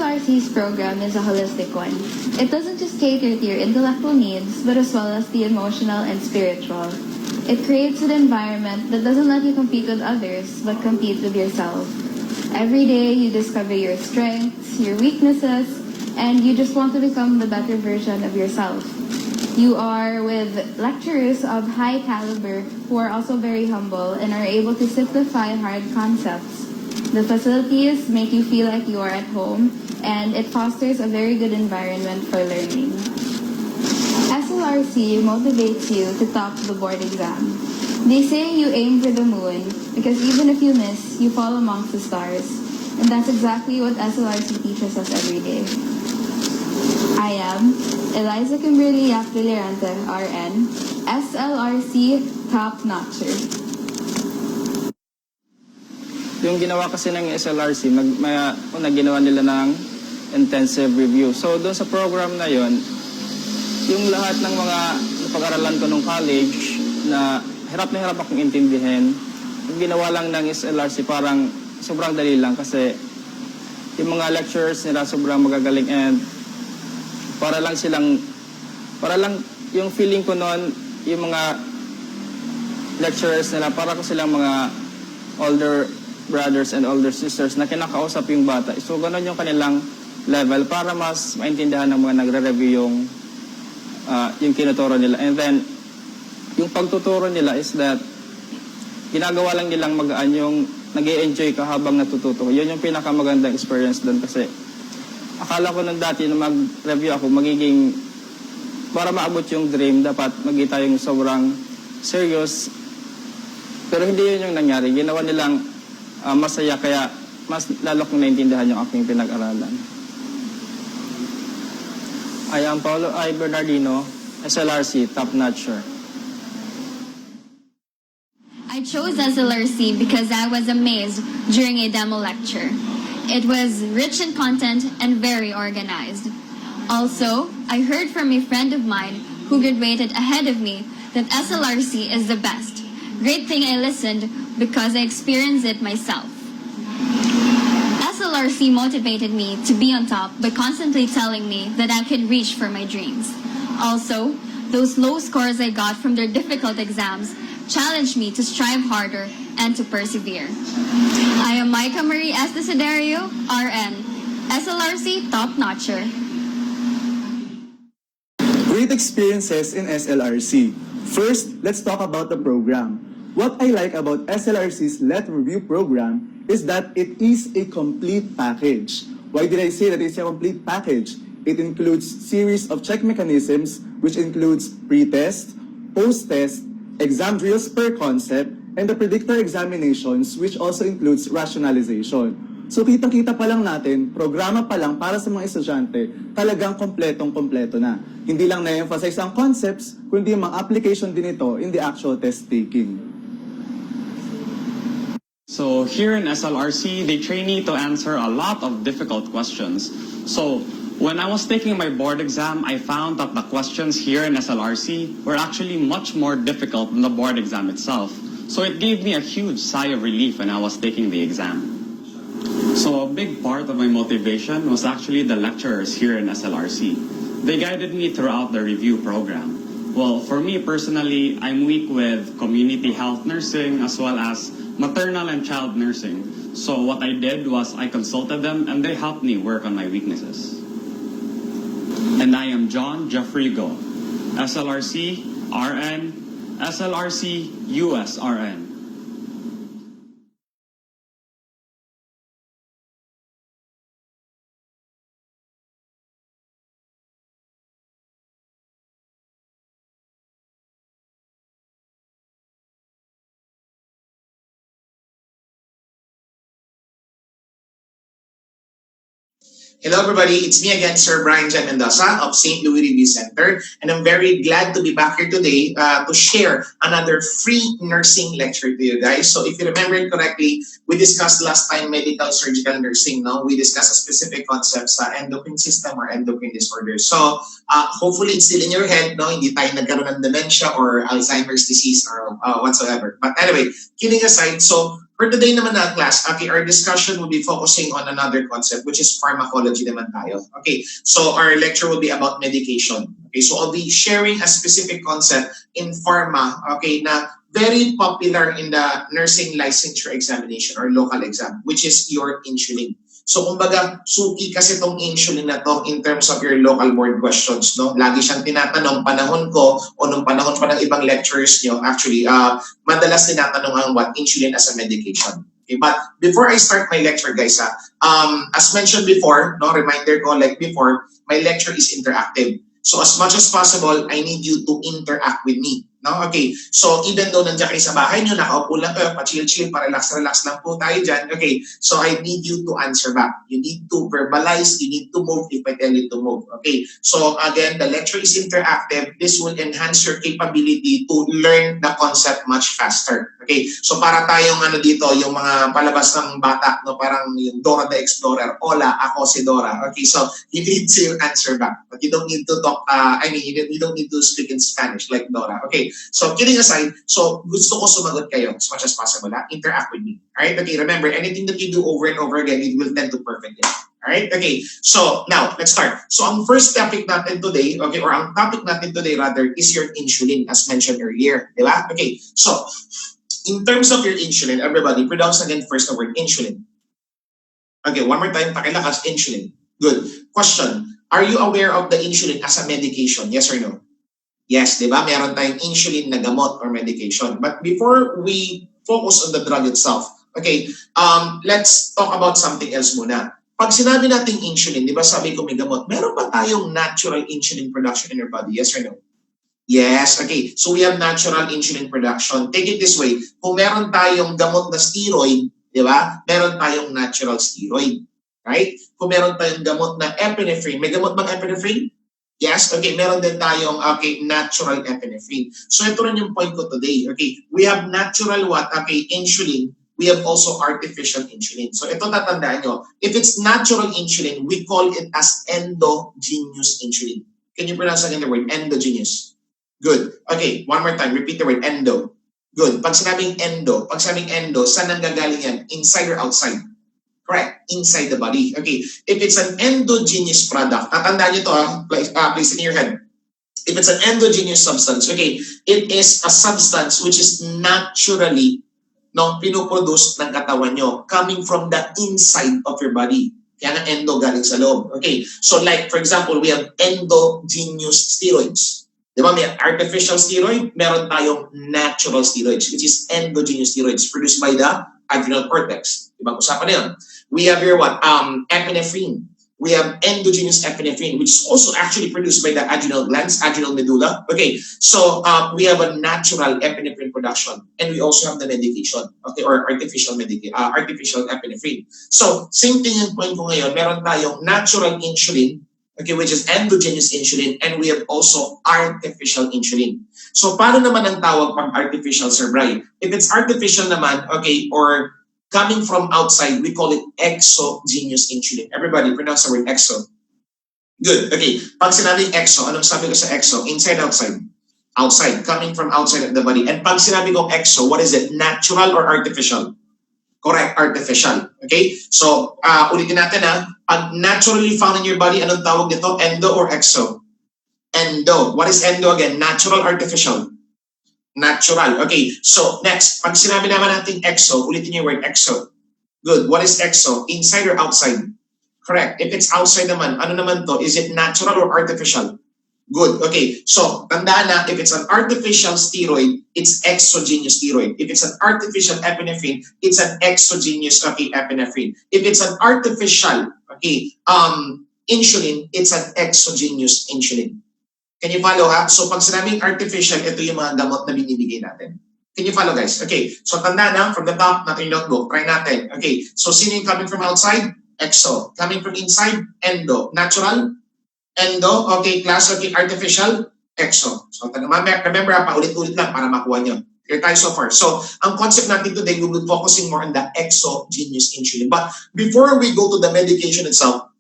SLRC's program is a holistic one. It doesn't just cater to your intellectual needs, but as well as the emotional and spiritual. It creates an environment that doesn't let you compete with others, but compete with yourself. Every day, you discover your strengths, your weaknesses, and you just want to become the better version of yourself. You are with lecturers of high caliber who are also very humble and are able to simplify hard concepts. The facilities make you feel like you are at home, and it fosters a very good environment for learning. SLRC motivates you to top the board exam. They say you aim for the moon because even if you miss, you fall amongst the stars. And that's exactly what SLRC teaches us every day. I am Eliza Kimberly Yapvillarante, RN, SLRC Top Notcher. Yung ginawa kasi ng SLRC, ginawa nila ng intensive review. So doon sa program na yon, yung lahat ng mga napag-aralan ko nung college na hirap akong intindihin, yung ginawa lang ng SLRC parang sobrang dali lang kasi yung mga lecturers nila sobrang magagaling and para lang yung feeling ko noon, yung mga lecturers nila, para ko silang mga older brothers and older sisters na kinakausap yung bata. So, ganun yung kanilang level para mas maintindihan ng mga nagre-review yung kinuturo nila. And then, yung pagtuturo nila is that ginagawa lang nilang magaan yung nag-i-enjoy ka habang natututo. Yun yung pinakamagandang experience doon kasi akala ko nung dati na mag-review ako, magiging, para maabot yung dream, dapat maging tayong sobrang serious. Pero hindi yun yung nangyari. Ginawa nilang masaya, kaya mas lalo kong naintindihan yung aking pinag-aralan. I am Paulo I. Bernardino, SLRC, Top Notcher. I chose SLRC because I was amazed during a demo lecture. It was rich in content and very organized. Also, I heard from a friend of mine who graduated ahead of me that SLRC is the best. Great thing I listened because I experienced it myself. SLRC motivated me to be on top by constantly telling me that I could reach for my dreams. Also, those low scores I got from their difficult exams challenged me to strive harder and to persevere. I am Micah Marie S. Desiderio, RN, SLRC Top Notcher. Great experiences in SLRC. First, let's talk about the program. What I like about SLRC's Let Review program is that it is a complete package. Why did I say that it's a complete package? It includes series of check mechanisms, which includes pre-test, post-test, exam drills per concept, and the predictor examinations, which also includes rationalization. So kitang-kita pa lang natin, programa pa lang para sa mga estudyante, talagang kompletong-kompleto na. Hindi lang na-emphasize ang concepts, kundi yung mga application din ito in the actual test taking. So here in SLRC, they train me to answer a lot of difficult questions. So when I was taking my board exam, I found that the questions here in SLRC were actually much more difficult than the board exam itself. So it gave me a huge sigh of relief when I was taking the exam. So a big part of my motivation was actually the lecturers here in SLRC. They guided me throughout the review program. Well, for me personally, I'm weak with community health nursing as well as maternal and child nursing. So what I did was I consulted them and they helped me work on my weaknesses. And I am John Jeffrey Go, SLRC, RN, SLRC, US RN. Hello everybody, it's me again, Sir Brian Jan Mendoza of St. Louis Review Center, and I'm very glad to be back here today to share another free nursing lecture to you guys. So if you remember it correctly, we discussed last time medical surgical nursing, no? We discussed a specific concepts sa endocrine system or endocrine disorders. So hopefully it's still in your head, no? Hindi tayo nagkaroon ng dementia or Alzheimer's disease or whatsoever. But anyway, kidding aside, so For today naman na class, okay, our discussion will be focusing on another concept, which is pharmacology naman tayo. Okay, so our lecture will be about medication. Okay, so I'll be sharing a specific concept in pharma, okay, na very popular in the nursing licensure examination or local exam, which is your insulin. So kumbaga, suki kasi tong insulin na to in terms of your local board questions, no? Lagi siyang tinatanong, panahon ko o nung panahon pa ng ibang lecturers nyo, actually, madalas tinatanong ang what insulin as a medication. Okay, but before I start my lecture, guys, as mentioned before, no, reminder ko like before, my lecture is interactive. So as much as possible, I need you to interact with me. No? Okay, so even though nandiyan kayo sa bahay nyo, nakaupo lang kayo, pa-chill-chill, pa-relax lang po tayo dyan. Okay, so I need you to answer back. You need to verbalize, you need to move if I tell you to move. Okay, so again, the lecture is interactive. This will enhance your capability to learn the concept much faster. Okay, so para tayong dito, yung mga palabas ng bata, no, parang yung Dora the Explorer, hola, ako si Dora. Okay, so you need to answer back. But you don't need to talk, you don't need to speak in Spanish like Dora. Okay, so kidding aside, so gusto ko sumagot kayo as much as possible. Interact with me. Alright, okay, remember, anything that you do over and over again, it will tend to perfect it. Alright, okay, so now, let's start. So ang first topic natin today, okay, or ang topic natin today rather, is your insulin, as mentioned earlier. Diba? Okay, so, in terms of your insulin, everybody, pronounce again first the word insulin. Okay, one more time, pakilakas, insulin. Good. Question, are you aware of the insulin as a medication? Yes or no? Yes, di ba? Meron tayong insulin na gamot or medication. But before we focus on the drug itself, okay, let's talk about something else muna. Pag sinabi natin insulin, di ba sabi ko may gamot, meron ba tayong natural insulin production in your body? Yes or no? Yes, okay. So we have natural insulin production. Take it this way, kung meron tayong gamot na steroid, di ba? Meron tayong natural steroid. Right? Kung meron tayong gamot na epinephrine, may gamot bang epinephrine? Yes, okay, meron din tayong natural epinephrine. So ito rin yung point ko today. Okay, we have natural what? Okay, insulin. We have also artificial insulin. So ito tatandaan nyo. If it's natural insulin, we call it as endogenous insulin. Can you pronounce again the word endogenous? Good. Okay, one more time. Repeat the word endo. Good. Pag sinabing endo, saan nanggagaling yan? Inside or outside? Correct. Inside the body. Okay. If it's an endogenous product, tatandaan nyo to, place it in your head. If it's an endogenous substance, okay, it is a substance which is naturally pinuproduce ng katawan nyo, coming from the inside of your body. Kaya nga endo galing sa loob. Okay. So like, for example, we have endogenous steroids. Di ba? May artificial steroid, meron tayong natural steroids, which is endogenous steroids produced by the adrenal cortex. Diba? Usapan na yun. We have here what? Epinephrine. We have endogenous epinephrine, which is also actually produced by the adrenal glands, adrenal medulla. Okay, so we have a natural epinephrine production, and we also have the medication, okay, or artificial epinephrine. So, same thing yung point ko ngayon, meron tayong natural insulin, okay, which is endogenous insulin, and we have also artificial insulin. So, paano naman ang tawag pag artificial, Sir Bri? If it's artificial naman, okay, or coming from outside, we call it exogenous insulin. Everybody, pronounce the word exo. Good. Okay. Pag sinabing exo, anong sabi ko sa exo? Inside, outside? Outside. Coming from outside of the body. And pag sinabi kong exo, what is it? Natural or artificial? Correct. Artificial. Okay? So, ulitin natin Pag naturally found in your body, anong tawag nito? Endo or exo? Endo. What is endo again? Natural, artificial? Natural. Okay, so next, pag sinabi naman natin exo, ulitin yung word exo. Good. What is exo? Inside or outside? Correct. If it's outside naman, ano naman to? Is it natural or artificial? Good. Okay, so tandaan na, if it's an artificial steroid, it's exogenous steroid. If it's an artificial epinephrine, it's an exogenous epinephrine. If it's an artificial insulin, it's an exogenous insulin. Can you follow So pag sinabing artificial, ito yung mga gamot na binibigay natin. Can you follow guys? Okay, so tanda na, from the top natin yung notebook, try natin. Okay, so sino yung coming from outside? Exo. Coming from inside? Endo. Natural? Endo. Okay, class, okay, artificial? Exo. So remember paulit-ulit lang para makuha nyo. Clear tayo so far. So ang concept natin today, we will be focusing more on the exogenous insulin. But before we go to the medication itself,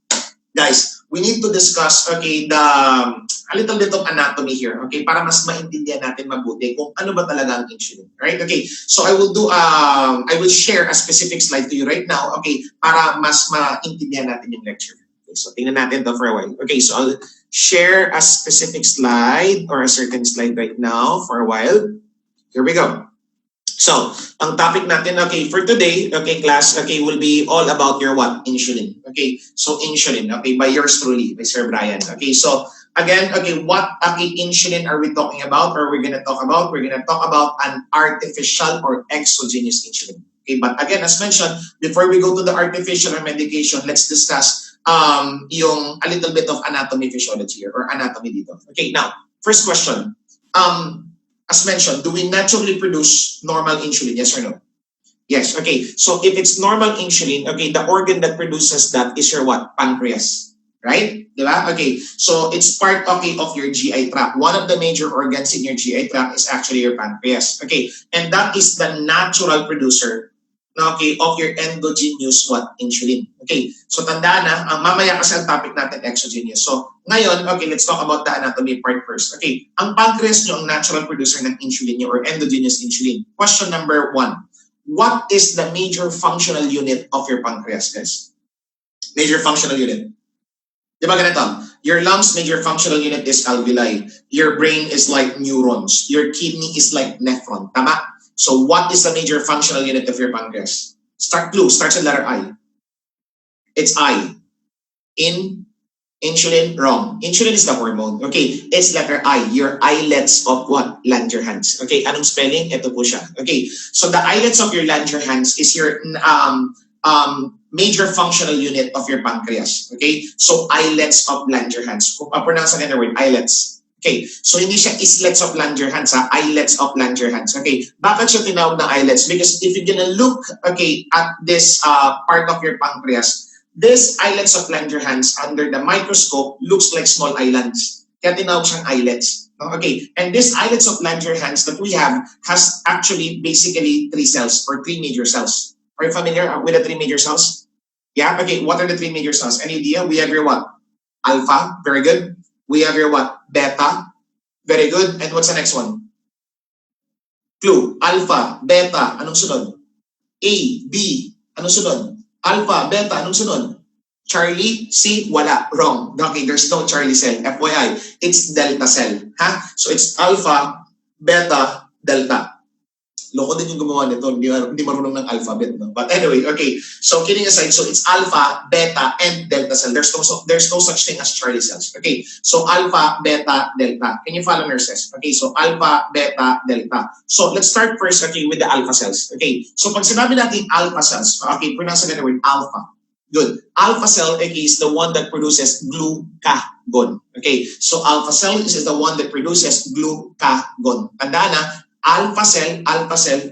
guys, we need to discuss, okay, a little bit of anatomy here, okay, para mas maintindihan natin mabuti kung ano ba talaga ang insulin, right? Okay, so I will share a specific slide to you right now, okay, para mas maintindihan natin yung lecture. Okay, so tingnan natin to for a while. Okay, so I'll share a specific slide or a certain slide right now for a while. Here we go. So, ang topic natin, okay, for today, okay, class, okay, will be all about your what? Insulin. Okay, so insulin, okay, by yours truly, by Sir Brian. Okay, so again, okay, what insulin are we talking about or we're gonna talk about? We're gonna talk about an artificial or exogenous insulin. Okay, but again, as mentioned, before we go to the artificial or medication, let's discuss yung a little bit of anatomy physiology or anatomy dito. Okay, now, first question. As mentioned, do we naturally produce normal insulin? Yes or no? Yes. Okay. So if it's normal insulin, okay, the organ that produces that is your what? Pancreas. Right? Diba? Okay. So it's part, okay, of your GI tract. One of the major organs in your GI tract is actually your pancreas. Okay. And that is the natural producer, okay, of your endogenous what? Insulin. Okay. So tandaan na, mamaya kasi ang topic natin exogenous. So ngayon, okay, let's talk about the anatomy part first. Okay. Ang pancreas nyo ang natural producer ng insulin nyo or endogenous insulin. Question number 1. What is the major functional unit of your pancreas, guys? Major functional unit. Di ba ganito? Your lungs, major functional unit is alveoli. Your brain is like neurons. Your kidney is like nephron. Tama? So what is the major functional unit of your pancreas? Starts with letter I. It's I. Insulin, wrong. Insulin is the hormone. Okay, it's letter I. Your islets of what? Langerhans. Okay, anong spelling? Ito po siya. Okay, so the islets of your Langerhans is your major functional unit of your pancreas. Okay, so islets of Langerhans. Pronounce again the word, islets. Okay, so hindi siya islets of Langerhans, ha? Islets of Langerhans. Okay, bakit siya tinawag na islets? Because if you're gonna look, okay, at this part of your pancreas, this islets of Langerhans under the microscope looks like small islands. Kaya tinawag siyang islets. Okay, and this islets of Langerhans that we have has actually basically 3 cells or 3 major cells. Are you familiar with the 3 major cells? Yeah, okay, what are the 3 major cells? Any idea? We have your what? Alpha, very good. We have your what? Beta. Very good. And what's the next one? Clue. Alpha, beta. Anong sunod? A, B. Anong sunod? Alpha, beta. Anong sunod? Charlie, C, wala. Wrong. Okay, there's no Charlie cell. FYI, it's delta cell. Ha? So it's alpha, beta, delta. Loko din yung gumawa nito, hindi marunong ng alphabet. No? But anyway, okay. So kidding aside, so it's alpha, beta, and delta cell. There's no such thing as Charlie cells. Okay, so alpha, beta, delta. Can you follow, nurses? Okay, so alpha, beta, delta. So let's start first, okay, with the alpha cells. Okay, so pag sinabi natin alpha cells, okay, pronounce again the word alpha. Good. Alpha cell, okay, is the one that produces glucagon. Okay, so alpha cell is the one that produces glucagon. Tandaan na, alpha cell,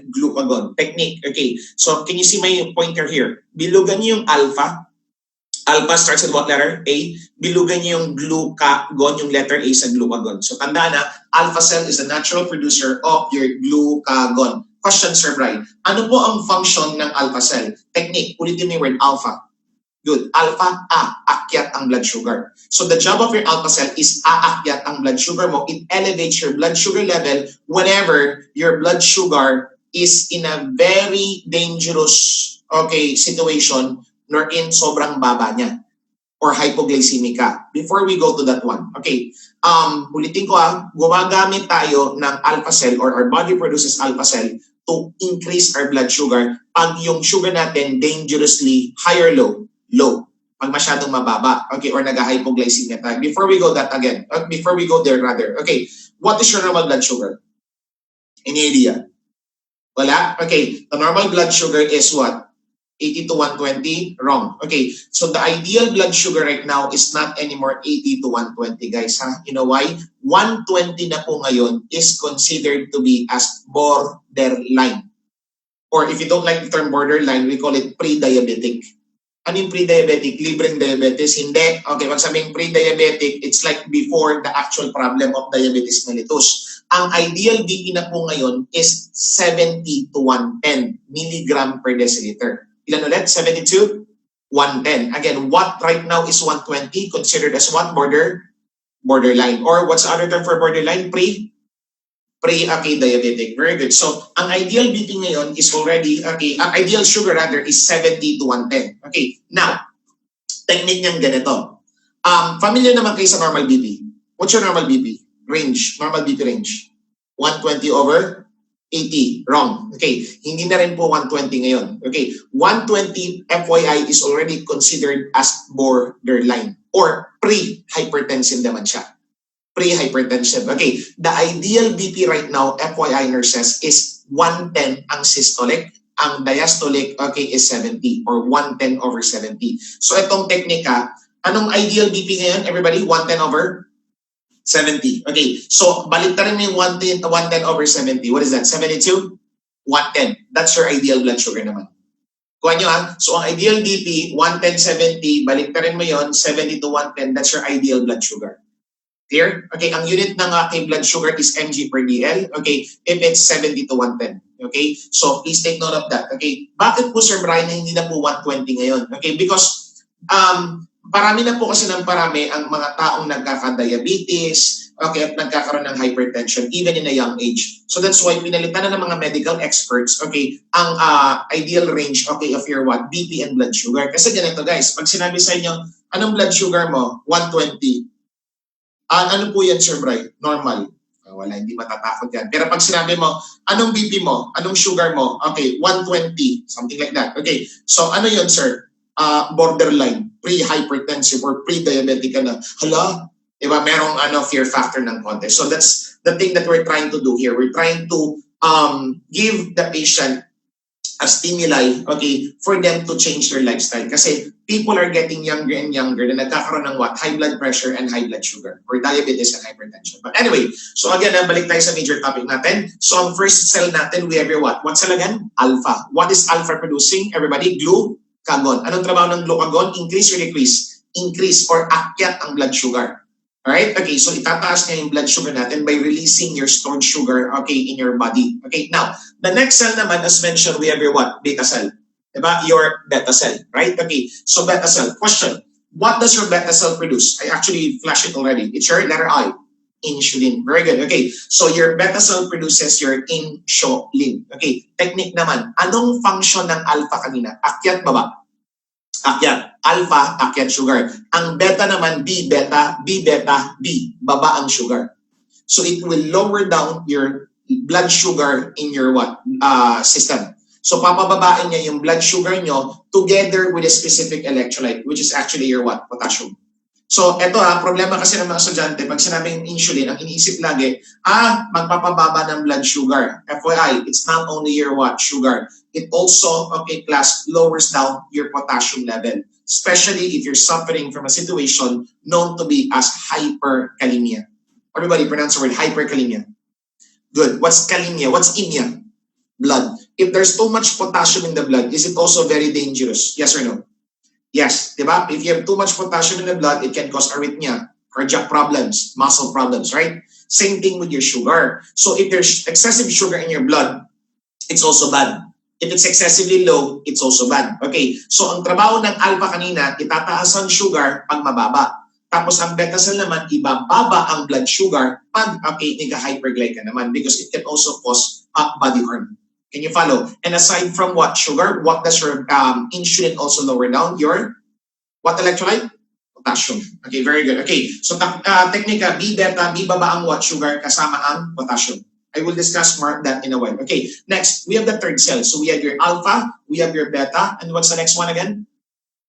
glucagon. Technique, okay. So, can you see my pointer here? Bilugan niyo yung alpha. Alpha starts with what letter? A. Bilugan niyo yung glucagon, yung letter A sa glucagon. So, tandaan na, alpha cell is the natural producer of your glucagon. Question, Sir Brian. Ano po ang function ng alpha cell? Technique, ulitin mo yung word alpha. Good. Alpha, aakyat ang blood sugar. So the job of your alpha cell is aakyat ang blood sugar mo. It elevates your blood sugar level whenever your blood sugar is in a very dangerous, okay, situation wherein sobrang baba niya or hypoglycemic ka. Before we go to that one, okay, ulitin ko gumagamit tayo ng alpha cell or our body produces alpha cell to increase our blood sugar pag yung sugar natin dangerously high or low. Low. Pag masyadong mababa. Okay, or nag-hypoglycemia tayo. Before we go there rather. Okay, what is your normal blood sugar? Any idea? Wala? Okay, the normal blood sugar is what? 80 to 120? Wrong. Okay, so the ideal blood sugar right now is not anymore 80 to 120, guys. Ha? You know why? 120 na po ngayon is considered to be as borderline. Or if you don't like the term borderline, we call it pre-diabetic. Ano yung pre-diabetic? Libreng diabetes? Hindi. Okay, pag sabing pre-diabetic, it's like before the actual problem of diabetes mellitus. Ang ideal BP na po ngayon is 70 to 110 milligram per deciliter. Ilan ulit? 72? 110. Again, what right now is 120 considered as what? Borderline. Or what's the other term for borderline? Pre-diabetic. Very good. So, ang ideal BP ngayon is already, ang ideal sugar rather is 70 to 110. Okay, now, technique niyang ganito. Familiar naman kayo sa normal BP. What's your normal BP? Normal BP range. 120 over 80. Wrong. Okay, hindi na rin po 120 ngayon. Okay, 120 FYI is already considered as borderline or pre-hypertensive naman siya. Pre-hypertensive. Okay, the ideal BP right now, FYI nurses, is 110 ang systolic. Ang diastolic, okay, is 70 or 110 over 70. So itong teknika, anong ideal BP ngayon, everybody? 110 over 70. Okay, so balik na rin yung 110 over 70. What is that? 72? 110. That's your ideal blood sugar naman. Kuha nyo ha. So ang ideal BP, 110-70, balik na rin mo yun, 70 to 110, that's your ideal blood sugar. Clear? Okay, ang unit ng aking blood sugar is mg per dl. Okay, if it's 70 to 110. Okay, so please take note of that. Okay, bakit po Sir Brian hindi na po 120 ngayon? Okay, because parami na po kasi ng parami ang mga taong nagkaka-diabetes, okay, at nagkakaroon ng hypertension even in a young age. So that's why pinalitan na ng mga medical experts, okay, ang ideal range, okay, of your what? BP and blood sugar. Kasi ganito guys, pag sinabi sa inyo, anong blood sugar mo? 120. Ano po yan, Sir Brian? Normal. Wala, hindi matatakot yan. Pero pag sinabi mo, anong BP mo? Anong sugar mo? Okay, 120. Something like that. Okay, so ano yun, sir? Borderline, pre-hypertensive or pre-diabetic ka na. Hala, diba? Merong fear factor ng konti. So that's the thing that we're trying to do here. We're trying to give the patient a stimuli, okay, for them to change their lifestyle. Kasi people are getting younger and younger na nagkakaroon ng what? High blood pressure and high blood sugar or diabetes and hypertension. But anyway, so again, balik tayo sa major topic natin. So ang first cell natin, we have your what? What cell again? Alpha. What is alpha producing? Everybody, glucagon. Anong trabaho ng glucagon? Increase or decrease? Increase or akyat ang blood sugar. Alright? Okay, so itataas niya yung blood sugar natin by releasing your stored sugar, okay, in your body. Okay, now, the next cell naman, as mentioned, we have your what? Beta cell. Diba? Your beta cell, right? Okay, so beta cell. Question, what does your beta cell produce? I actually flashed it already. It's your letter I, insulin. Very good. Okay, so your beta cell produces your insulin. Okay, technique naman. Anong function ng alpha kanina? Akyat baba? Akyat. Alpha, akyat sugar. Ang beta naman, B beta, B, baba ang sugar. So it will lower down your blood sugar in your what? System. So papababain niya yung blood sugar nyo together with a specific electrolyte, which is actually your what? Potassium. So eto problema kasi ng mga estudyante, pag sinabing insulin, ang iniisip lagi, magpapababa ng blood sugar. FYI, it's not only your what? Sugar. It also, okay, class, lowers down your potassium level. Especially if you're suffering from a situation known to be as hyperkalemia. Everybody pronounce the word hyperkalemia. Good. What's kalemia? What's inia? Blood. If there's too much potassium in the blood, is it also very dangerous? Yes or no? Yes. Diba? If you have too much potassium in the blood, it can cause arrhythmia, cardiac problems, muscle problems, right? Same thing with your sugar. So if there's excessive sugar in your blood, it's also bad. If it's excessively low, it's also bad. Okay, so ang trabaho ng alpha kanina, itataas ang sugar pag mababa. Tapos ang beta cell naman, ibababa ang blood sugar pag nag-hyperglycan naman because it can also cause body harm. Can you follow? And aside from what? Sugar, what does your insulin also lower down? Your what electrolyte? Potassium. Okay, very good. Okay, so teknika, B beta, B baba ang what? Sugar kasama ang potassium. I will discuss more of that in a while. Okay, next, we have the third cell. So we have your alpha, we have your beta, and what's the next one again?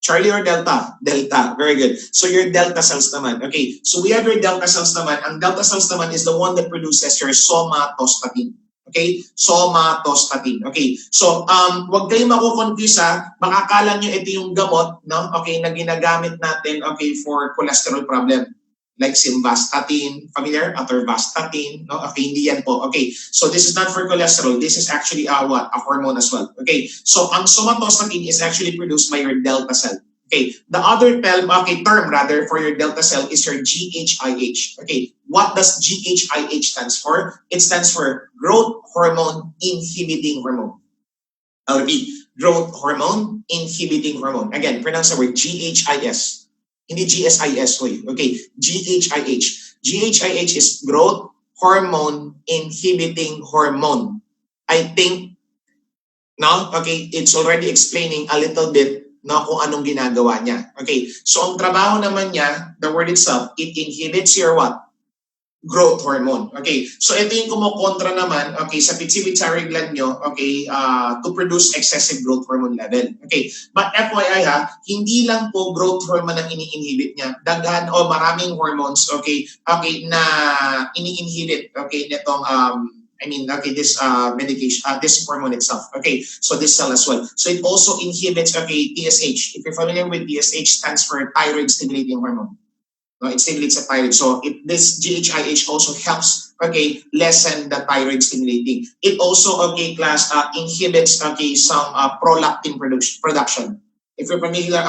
Charlie or delta? Delta. Very good. So your delta cells naman. Okay, so we have your delta cells naman. Ang delta cells naman is the one that produces your somatostatin. Okay, somatostatin. Okay, so wag kayong mako-confuse baka akala nyo ito yung gamot, no? Okay, na ginagamit natin, okay, for cholesterol problem. Like simvastatin, familiar? Atorvastatin, no? Okay, hindi yan po. Okay, so this is not for cholesterol. This is actually a hormone as well. Okay, so ang somatostatin is actually produced by your delta cell. Okay, the other term for your delta cell is your GHIH. Okay, what does GHIH stands for? It stands for growth hormone inhibiting hormone. I'll repeat. growth hormone, inhibiting hormone. Again, pronounce the word GHIS. Hindi GSIS, okay? GHIH. GHIH is growth hormone inhibiting hormone. I think, no? Okay, it's already explaining a little bit, no, kung anong ginagawa niya. Okay, so ang trabaho naman niya, the word itself, it inhibits your what? Growth hormone. Okay, so ito yung kumukontra naman, okay, sa pituitary gland nyo, okay, to produce excessive growth hormone level. Okay, but FYI ha, hindi lang po growth hormone ang ini-inhibit niya. Daghan o maraming hormones, okay, na ini-inhibit, okay, nitong, this medication, this hormone itself. Okay, so this cell as well. So it also inhibits, okay, TSH. If you're familiar with TSH, stands for thyroid stimulating hormone. No, it stimulates the thyroid. So this GHIH also helps, okay, lessen the thyroid stimulating. It also, okay, class, inhibits, okay, some prolactin production. If you're familiar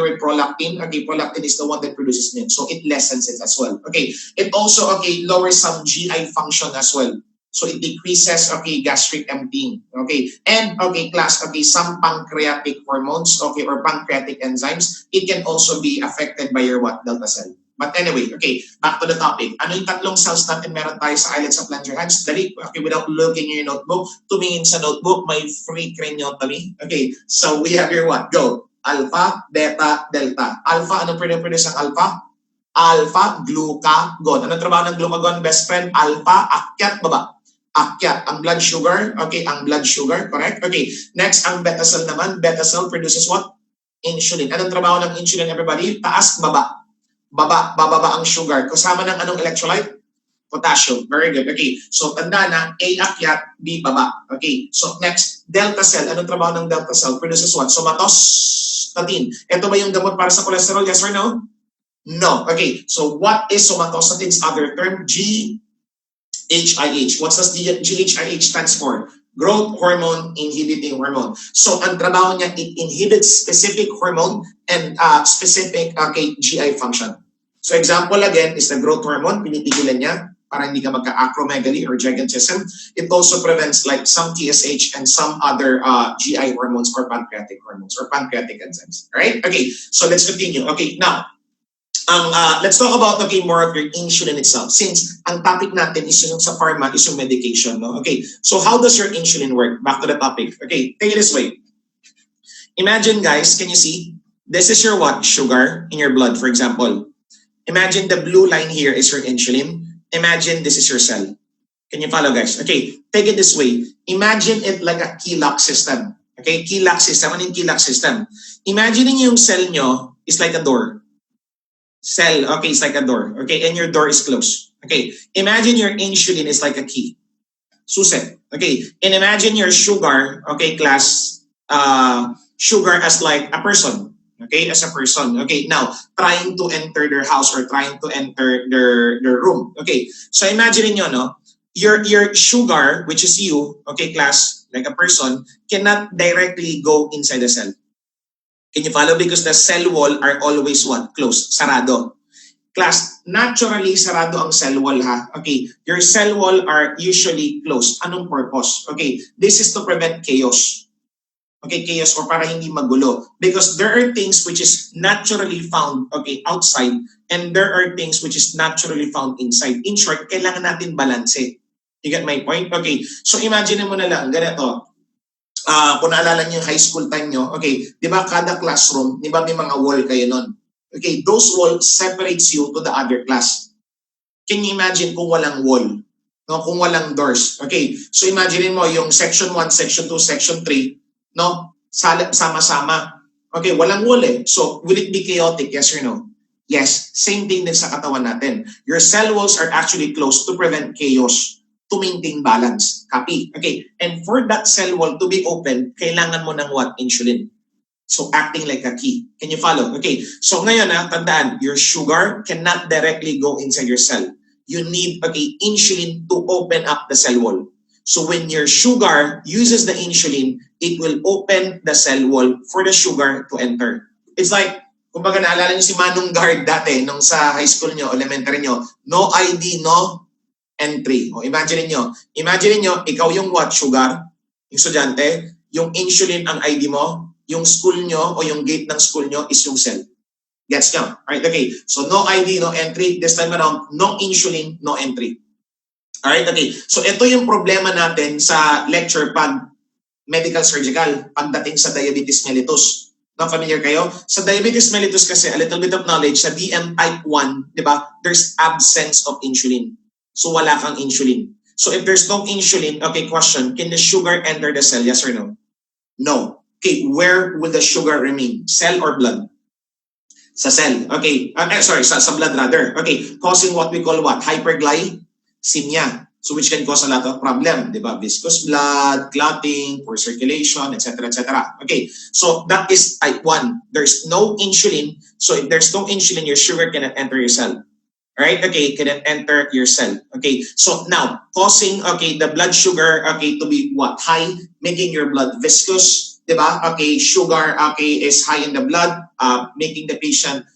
with prolactin, okay, prolactin is the one that produces milk. So it lessens it as well. Okay, it also, okay, lowers some GI function as well. So it decreases, okay, gastric emptying. Okay, and, okay, class, okay, some pancreatic hormones, okay, or pancreatic enzymes, it can also be affected by your what? Delta cell. But anyway, okay, back to the topic. Ano yung tatlong cells natin meron tayo sa islets of Langerhans? Dali, okay, without looking in your notebook, tumingin sa notebook, may free craniotomy. Okay, so we have your what? Go. Alpha, beta, delta. Alpha, anong produce ang alpha? Alpha, glucagon. Anong trabaho ng glucagon, best friend? Alpha, akyat, baba. Akyat, ang blood sugar, okay, ang blood sugar, correct? Okay, next, ang beta cell naman. Beta cell produces what? Insulin. Anong trabaho ng insulin, everybody? Taas, baba. Bababa ang sugar. Kasama ng anong electrolyte? Potassium. Very good. Okay. So, tanda na, A akyat, B baba. Okay. So, next, delta cell. Anong trabaho ng delta cell? Produces what? Somatostatin. Ito ba yung gamot para sa cholesterol? Yes or no? No. Okay. So, what is somatostatin's other term? GHIH. What does GHIH stands for? Growth hormone inhibiting hormone. So, ang trabaho niya, it inhibits specific hormone and specific, okay, GI function. So, example again is the growth hormone. Pinipigilan niya para hindi ka magka-acromegaly or gigantism. It also prevents like some TSH and some other GI hormones or pancreatic enzymes. Alright? Okay, so let's continue. Okay, now, let's talk about, okay, more of your insulin itself. Since ang topic natin is yung sa pharma, is yung medication. No? Okay, so how does your insulin work? Back to the topic. Okay, take it this way. Imagine, guys, can you see? This is your what? Sugar in your blood, for example. Imagine the blue line here is your insulin. Imagine this is your cell. Can you follow, guys? Okay, take it this way. Imagine it like a key lock system. Okay, key lock system. Ano yung key lock system? Imagine yung cell nyo is like a door. Cell, okay, it's like a door. Okay, and your door is closed. Okay, imagine your insulin is like a key. Suset. Okay, and imagine your sugar, okay, class, sugar as like a person. Okay, as a person. Okay, now, trying to enter their house or trying to enter their room. Okay, so imagine nyo, no? Your sugar, which is you, okay, class, like a person, cannot directly go inside the cell. Can you follow? Because the cell wall are always what? Closed. Sarado. Class, naturally sarado ang cell wall ha. Okay, your cell wall are usually closed. Anong purpose? Okay, this is to prevent chaos. Okay, chaos or para hindi magulo. Because there are things which is naturally found, okay, outside, and there are things which is naturally found inside. In short, kailangan natin balance. You get my point? Okay, so imagine mo na lang, ganito. Kung naalala niyo yung high school time nyo, okay, di ba kada classroom, di ba may mga wall kayo nun? Okay, those walls separates you to the other class. Can you imagine kung walang wall? No, kung walang doors. Okay, so imagine mo yung section 1, section 2, section 3, no? Sama-sama. Okay, walang wall eh. So, will it be chaotic? Yes or no? Yes. Same thing din sa katawan natin. Your cell walls are actually closed to prevent chaos, to maintain balance. Copy? Okay. And for that cell wall to be open, kailangan mo ng what? Insulin. So, acting like a key. Can you follow? Okay. So, ngayon tandaan, your sugar cannot directly go inside your cell. You need, okay, insulin to open up the cell wall. So when your sugar uses the insulin, it will open the cell wall for the sugar to enter. It's like, kumbaga naalala niyo si Manong Guard dati, nung sa high school niyo, elementary niyo, no ID, no entry. O imagine niyo, ikaw yung what, sugar, yung estudyante, yung insulin ang ID mo, yung school nyo o yung gate ng school nyo is yung cell. Gets nyo? Alright, okay. So no ID, no entry. This time around, no insulin, no entry. Alright, okay. So ito yung problema natin sa lecture pag medical surgical, pagdating sa diabetes mellitus. No, familiar kayo? Sa diabetes mellitus kasi, a little bit of knowledge, sa DM type 1, di ba, there's absence of insulin. So wala kang insulin. So if there's no insulin, okay, question, can the sugar enter the cell? Yes or no? No. Okay, where will the sugar remain? Cell or blood? Sa cell. Okay, sa blood rather. Okay, causing what we call what? Hyperglycemia. So which can cause a lot of problem, di ba? Viscous blood, clotting, poor circulation, etc., etc. Okay, so that is type 1. There's no insulin. So if there's no insulin, your sugar cannot enter your cell. Right? Okay, cannot enter your cell. Okay, so now, causing, okay, the blood sugar, okay, to be what? High, making your blood viscous, di ba? Okay, sugar, okay, is high in the blood, making the patient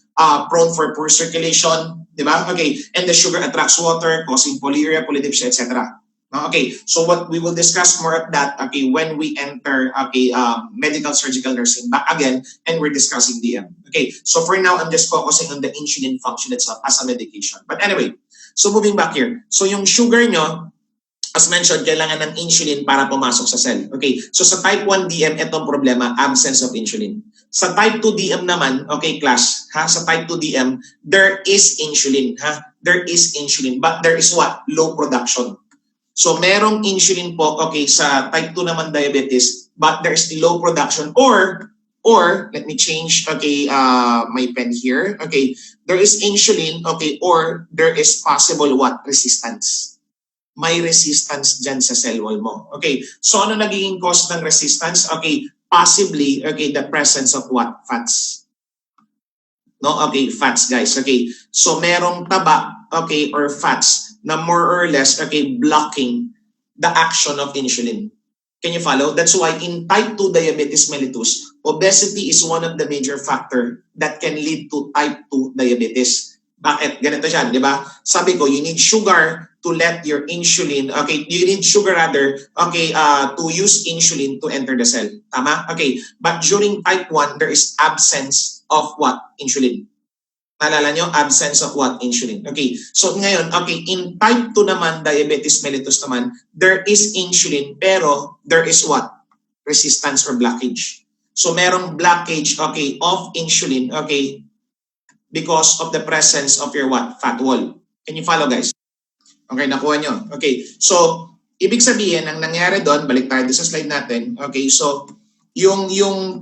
prone for poor circulation, di ba? Okay, and the sugar attracts water, causing polyuria, polydipsia, etc. Okay, so what we will discuss more of that, okay, when we enter, okay, medical surgical nursing back again, and we're discussing DM. Okay, so for now, I'm just focusing on the insulin function itself as a medication. But anyway, so moving back here, so yung sugar nyo, as mentioned, kailangan ng insulin para pumasok sa cell. Okay, so sa type 1 DM, itong problema, absence of insulin. Sa type 2 DM naman, okay class, sa type 2 DM, there is insulin, there is insulin, but there is what? Low production. So merong insulin po, okay, sa type 2 naman diabetes, but there is low production, or let me change, okay, my pen here, okay, there is insulin, okay, or there is possible what? Resistance. May resistance dyan sa cell wall mo. Okay, so ano nagiging cause ng resistance? Okay, possibly, okay, the presence of what? Fats. No, okay, fats guys. Okay, so merong taba, okay, or fats na more or less, okay, blocking the action of insulin. Can you follow? That's why in type 2 diabetes mellitus, obesity is one of the major factor that can lead to type 2 diabetes. Bakit? Ganito siya, di ba? Sabi ko, you need sugar to let your insulin, okay, you need sugar rather, okay, to use insulin to enter the cell. Tama? Okay, but during type 1, there is absence of what? Insulin. Naalala nyo? Absence of what? Insulin. Okay, so ngayon, okay, in type 2 naman, diabetes mellitus naman, there is insulin, pero there is what? Resistance or blockage. So merong blockage, okay, of insulin, okay, because of the presence of your what? Fat wall. Can you follow guys? Okay, nakuha nyo. Okay, so ibig sabihin, ang nangyari doon, balik tayo sa slide natin. Okay, so yung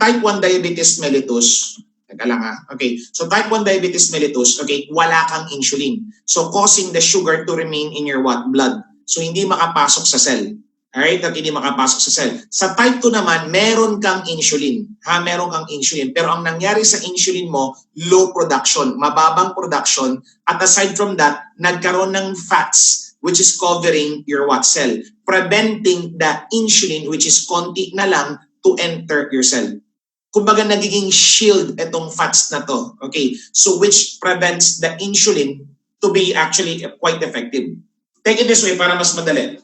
type 1 diabetes mellitus, teka lang okay, so type 1 diabetes mellitus, okay, wala kang insulin. So causing the sugar to remain in your what? Blood. So hindi makapasok sa cell. Alright, at hindi makapasok sa cell. Sa type 2 naman, meron kang insulin. Meron kang insulin. Pero ang nangyari sa insulin mo, low production, mababang production. At aside from that, nagkaroon ng fats which is covering your what cell, preventing the insulin which is konti na lang to enter your cell. Kumbaga nagiging shield itong fats na to. Okay, so which prevents the insulin to be actually quite effective. Take it this way para mas madali.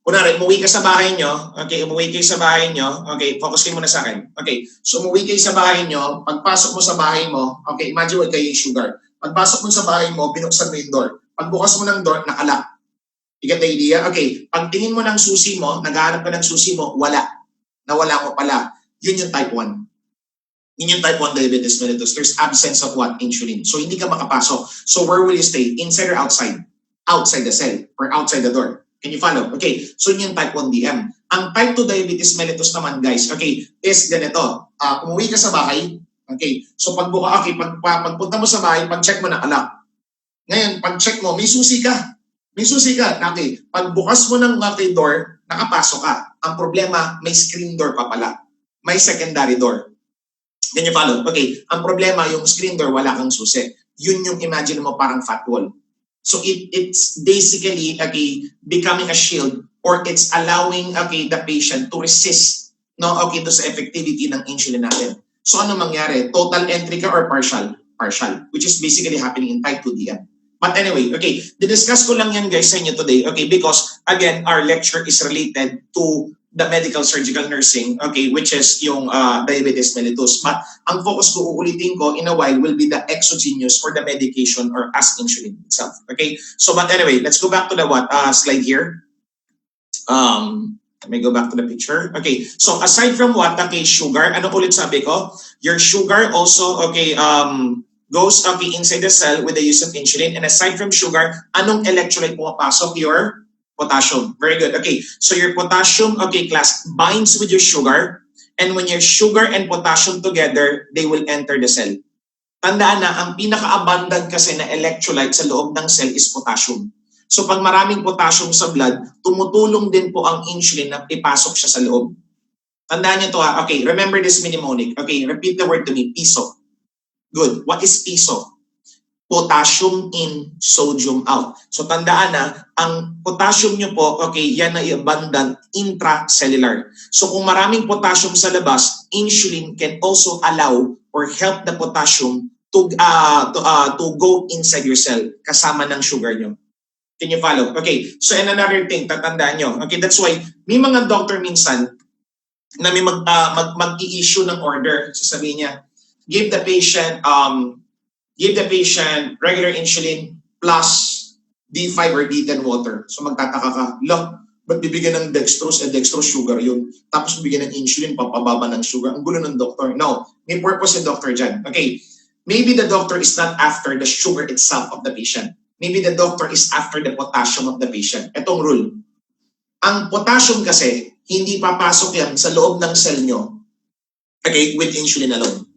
Kunwari, umuwi ka sa bahay nyo, okay, umuwi kayo sa bahay nyo, okay, focus kayo muna sa akin. Okay, so umuwi kayo sa bahay nyo, pagpasok mo sa bahay mo, okay, imagine wala kayo yung sugar. Pagpasok mo sa bahay mo, binuksan mo yung door. Pagbukas mo ng door, nakalock. You get the idea? Okay, pagtingin mo ng susi mo, naghahanap ka ng susi mo, wala. Nawala mo pala. Yun yung type 1. Yun yung type 1 diabetes mellitus. There's absence of what? Insulin. So hindi ka makapasok. So where will you stay? Inside or outside? Outside the cell or outside the door. Can you follow? Okay, so yun yung type 1 DM. Ang type 2 diabetes mellitus naman guys, okay, is ganito. Umuwi ka sa bahay, okay, so pagpunta mo sa bahay, pag-check mo na alak. Ngayon, pag-check mo, may susi ka. May susi ka. Okay, pagbukas mo ng door, nakapasok ka. Ang problema, may screen door pa pala. May secondary door. Can you follow? Okay, ang problema, yung screen door, wala kang susi. Yun yung imagine mo parang fat wall. So it's basically okay, becoming a shield or it's allowing okay, the patient to resist okay, to sa effectivity ng insulin natin. So ano mangyari? Total entry ka or partial? Partial, which is basically happening in type 2 DM. But anyway, okay, discuss ko lang yan guys sa inyo today, okay, because again, our lecture is related to the medical surgical nursing, okay, which is yung diabetes mellitus. But ang focus ko, uulitin ko in a while, will be the exogenous or the medication or as insulin itself. Okay, so but anyway, let's go back to the slide here. Let me go back to the picture. Okay, so aside from what, okay, sugar, ano ulit sabi ko? Your sugar also, okay, goes okay inside the cell with the use of insulin. And aside from sugar, anong electrolyte pumapasok? Your potassium. Very good. Okay, so your potassium, okay, class, binds with your sugar. And when your sugar and potassium together, they will enter the cell. Tandaan na, ang pinaka-abundant kasi na electrolyte sa loob ng cell is potassium. So pag maraming potassium sa blood, tumutulong din po ang insulin na ipasok siya sa loob. Tandaan niyo to ha. Okay, remember this mnemonic. Okay, repeat the word to me. Piso. Good. What is piso? Potassium in, sodium out. So tandaan na, ang potassium nyo po, okay, yan ay abundant intracellular. So kung maraming potassium sa labas, insulin can also allow or help the potassium to go inside your cell kasama ng sugar nyo. Can you follow? Okay, so and another thing, tatandaan nyo. Okay, that's why may mga doctor minsan na may mag-i-issue ng order. Sasabihin niya, give the patient regular insulin plus D5 or D10 water. So magtataka ka, look, ba't bibigyan ng dextrose? Dextrose sugar yun. Tapos bibigyan ng insulin, papababa ng sugar. Ang gulo ng doctor. No, may purpose yung doctor dyan. Okay, maybe the doctor is not after the sugar itself of the patient. Maybe the doctor is after the potassium of the patient. Itong rule. Ang potassium kasi, hindi papasok yan sa loob ng cell nyo, okay, with insulin alone.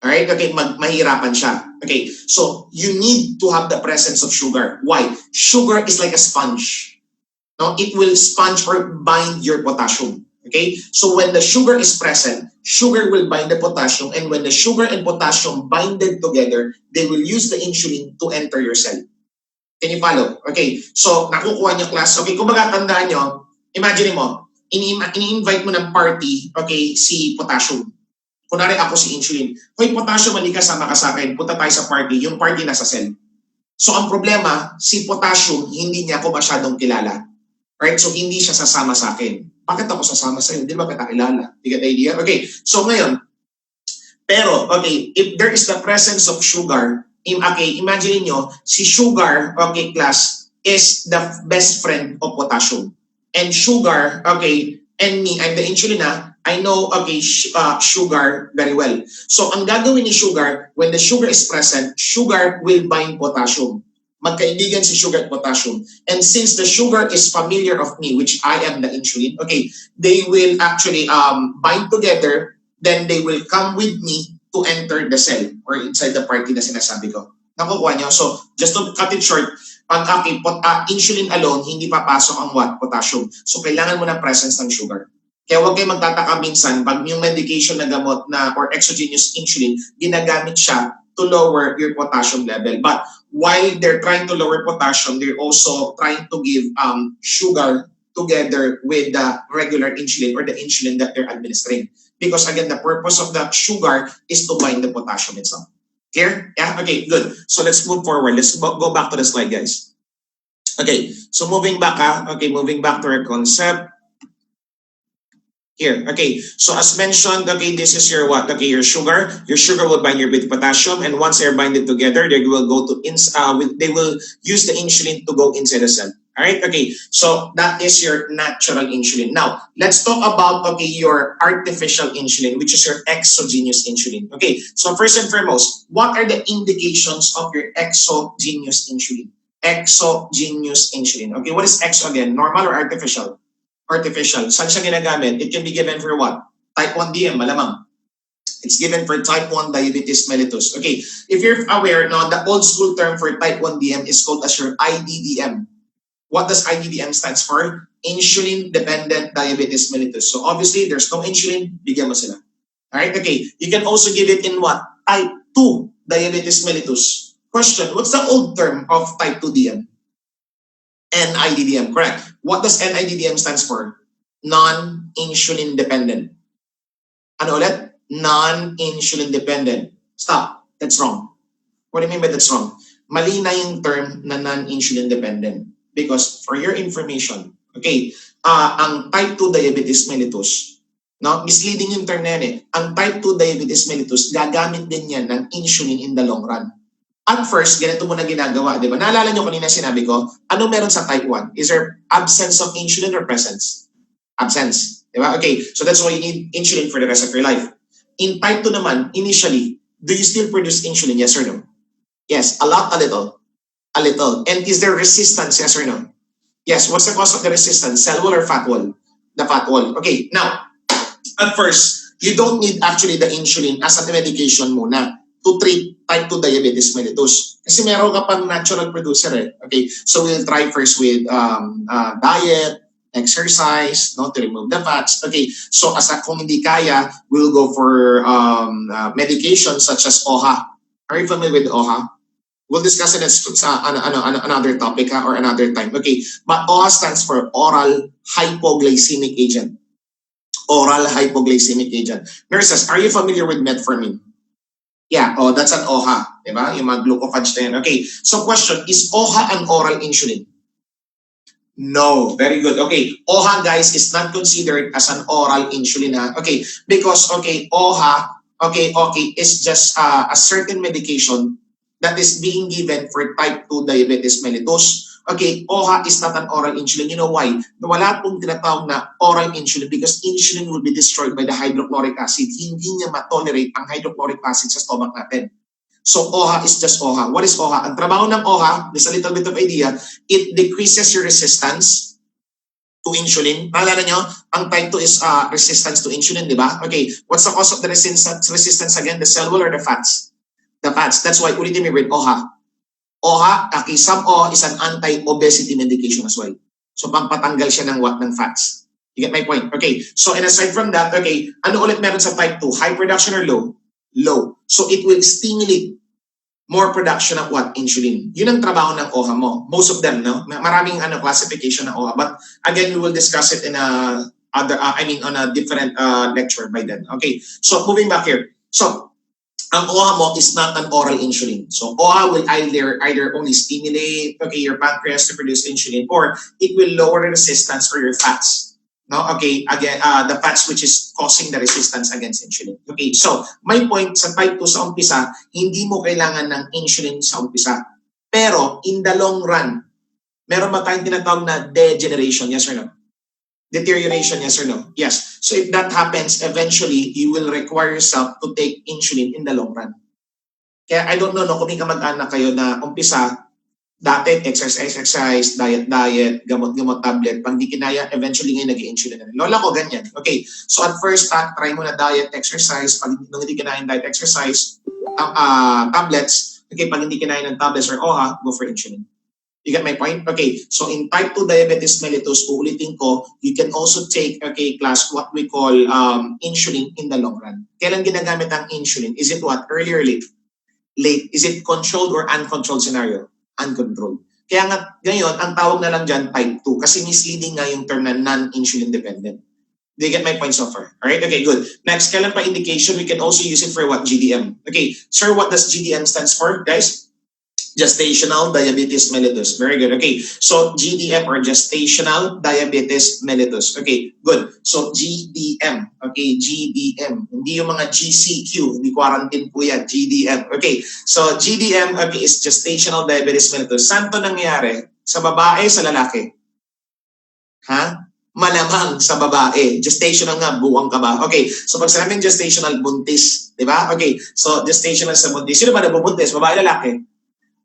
Alright? Okay, mahirapan siya. Okay, so you need to have the presence of sugar. Why? Sugar is like a sponge. No, it will sponge or bind your potassium. Okay, so when the sugar is present, sugar will bind the potassium, and when the sugar and potassium binded together, they will use the insulin to enter your cell. Can you follow? Okay, so nakukuha niyo class. Okay, kung tandaan niyo, imagine mo, ini-invite mo ng party, okay, si potassium. Kunwari ako si insulin. Hoy, potassium, halika, sama ka sa akin. Punta tayo sa party. Yung party nasa cell. So ang problema, si potassium, hindi niya ako masyadong kilala. Right? So hindi siya sasama sa akin. Bakit ako sasama sa iyo? Hindi ba kita kilala? You get the idea? Okay, so ngayon, pero, okay, if there is the presence of sugar, okay, imagine niyo, si sugar, okay, class, is the best friend of potassium. And sugar, okay, and me, I'm the insulin na, I know, okay, sugar very well. So, ang gagawin ni sugar, when the sugar is present, sugar will bind potassium. Magkaibigan si sugar at potassium. And since the sugar is familiar of me, which I am the insulin, okay, they will actually bind together, then they will come with me to enter the cell or inside the party na sinasabi ko. Nakukuha niyo? So, just to cut it short, pag insulin alone, hindi papasok ang what? Potassium. So, kailangan mo ng presence ng sugar. Kaya huwag kayo magtataka minsan pag yung medication na gamot na or exogenous insulin, ginagamit siya to lower your potassium level. But while they're trying to lower potassium, they're also trying to give sugar together with the regular insulin or the insulin that they're administering. Because again, the purpose of that sugar is to bind the potassium itself. Clear? Yeah? Okay, good. So let's move forward. Let's go back to the slide, guys. Okay, so moving back, moving back to our concept. Here, okay, so as mentioned, okay, this is your what? Okay, your sugar. Your sugar will bind with potassium, and once they're binded together, they will go to they will use the insulin to go inside the cell. All right, okay, so that is your natural insulin. Now, let's talk about, okay, your artificial insulin, which is your exogenous insulin. Okay, so first and foremost, what are the indications of your exogenous insulin? Exogenous insulin. Okay, what is exo again? Normal or artificial? Artificial. Saan siya ginagamit? It can be given for what? Type 1 DM, malamang. It's given for type 1 diabetes mellitus. Okay, if you're aware, no, the old school term for type 1 DM is called as your IDDM. What does IDDM stands for? Insulin-dependent diabetes mellitus. So obviously, there's no insulin, bigyan mo sila. Alright, okay. You can also give it in what? Type 2 diabetes mellitus. Question, what's the old term of type 2 DM? NIDDM, correct. What does NIDDM stands for? Non-insulin dependent. Ano ulit? Non-insulin dependent. Stop. That's wrong. What do you mean by that's wrong? Mali na yung term na non-insulin dependent. Because for your information, okay, ang type 2 diabetes mellitus, no? Misleading yung term na yan eh. Ang type 2 diabetes mellitus, gagamit din yan ng insulin in the long run. At first, ganito muna ginagawa, di ba? Naalala nyo kanina sinabi ko, ano meron sa type 1? Is there absence of insulin or presence? Absence. Di ba? Okay, so that's why you need insulin for the rest of your life. In type 2 naman, initially, do you still produce insulin? Yes or no? Yes. A lot, a little? A little. And is there resistance? Yes or no? Yes. What's the cause of the resistance? Cell wall or fat wall? The fat wall. Okay, now, at first, you don't need actually the insulin as a medication muna to treat type 2 diabetes mellitus. Kasi meron ka pang natural producer eh. Okay, so we'll try first with diet, exercise, no, to remove the fats. Okay, so kung hindi kaya, we'll go for medications such as OHA. Are you familiar with OHA? We'll discuss it as another topic or another time. Okay, but OHA stands for oral hypoglycemic agent. Oral hypoglycemic agent. Nurses, are you familiar with metformin? Yeah, oh, that's an OHA, di ba? Yung mga glucophage na yan. Okay, so question, is OHA an oral insulin? No, very good. Okay, OHA guys is not considered as an oral insulin. Ha? Okay, because okay, OHA, okay, is just a certain medication that is being given for type 2 diabetes mellitus. Okay, OHA is not an oral insulin. You know why? Wala pong tinatawag na oral insulin because insulin will be destroyed by the hydrochloric acid. Hindi niya ma-tolerate ang hydrochloric acid sa stomach natin. So OHA is just OHA. What is OHA? Ang trabaho ng OHA, just a little bit of idea, it decreases your resistance to insulin. Naalala nyo, ang type 2 is resistance to insulin, di ba? Okay, what's the cause of the resistance again? The cell wall or the fats? The fats. That's why ulitin mo with OHA. OHA, okay, some OHA is an anti-obesity medication as well. So pampatanggal siya ng what? Ng fats. You get my point? Okay, so and aside from that, okay, ano ulit meron sa type 2? High production or low? Low. So it will stimulate more production of what? Insulin. Yun ang trabaho ng OHA mo. Most of them, no? Maraming classification ng OHA. But again, we will discuss it in on a different lecture by then. Okay, so moving back here. So, ang OHA mo is not an oral insulin. So OHA will either only stimulate your pancreas to produce insulin or it will lower the resistance for your fats. No? Okay, again, the fats which is causing the resistance against insulin. Okay, so my point sa type 2 sa umpisa, hindi mo kailangan ng insulin sa umpisa. Pero in the long run, meron ba tayong tinatawag na degeneration? Yes or no? Deterioration, yes or no? Yes. So if that happens, eventually, you will require yourself to take insulin in the long run. Kaya I don't know, no, kung may kamag-anak kayo na umpisa, dati exercise, diet, gamot, tablet, pag di kinaya, eventually ngayon nag-i-insulin na. Lola ko, ganyan. Okay, so at first, try mo na diet, exercise, pag hindi kinaya ng diet, exercise, tablets, okay, pag hindi kinaya ng tablets or OHA, go for insulin. You get my point? Okay, so in type 2 diabetes mellitus, uulitin ko, you can also take, class, what we call insulin in the long run. Kailan ginagamit ang insulin? Is it what? Early or late? Late. Is it controlled or uncontrolled scenario? Uncontrolled. Kaya nga, ngayon, ang tawag na lang dyan, type 2, kasi misleading nga yung term na non-insulin dependent. Do you get my point so far? Alright, okay, good. Next, kailan pa indication, we can also use it for what? GDM. Okay, sir, what does GDM stands for, guys? Gestational diabetes mellitus. Very good. Okay. So GDM or gestational diabetes mellitus. Okay. Good. So GDM. Okay. GDM. Hindi yung mga GCQ. Hindi quarantine po yan. GDM. Okay. So GDM is gestational diabetes mellitus. Saan to nangyayari? Sa babae, sa lalaki? Ha? Malamang sa babae. Gestational nga, buwang ka ba? Okay. So pag sinabing gestational, buntis. Diba? Okay. So gestational sa buntis. Sino ba nabubuntis? Babae, lalaki?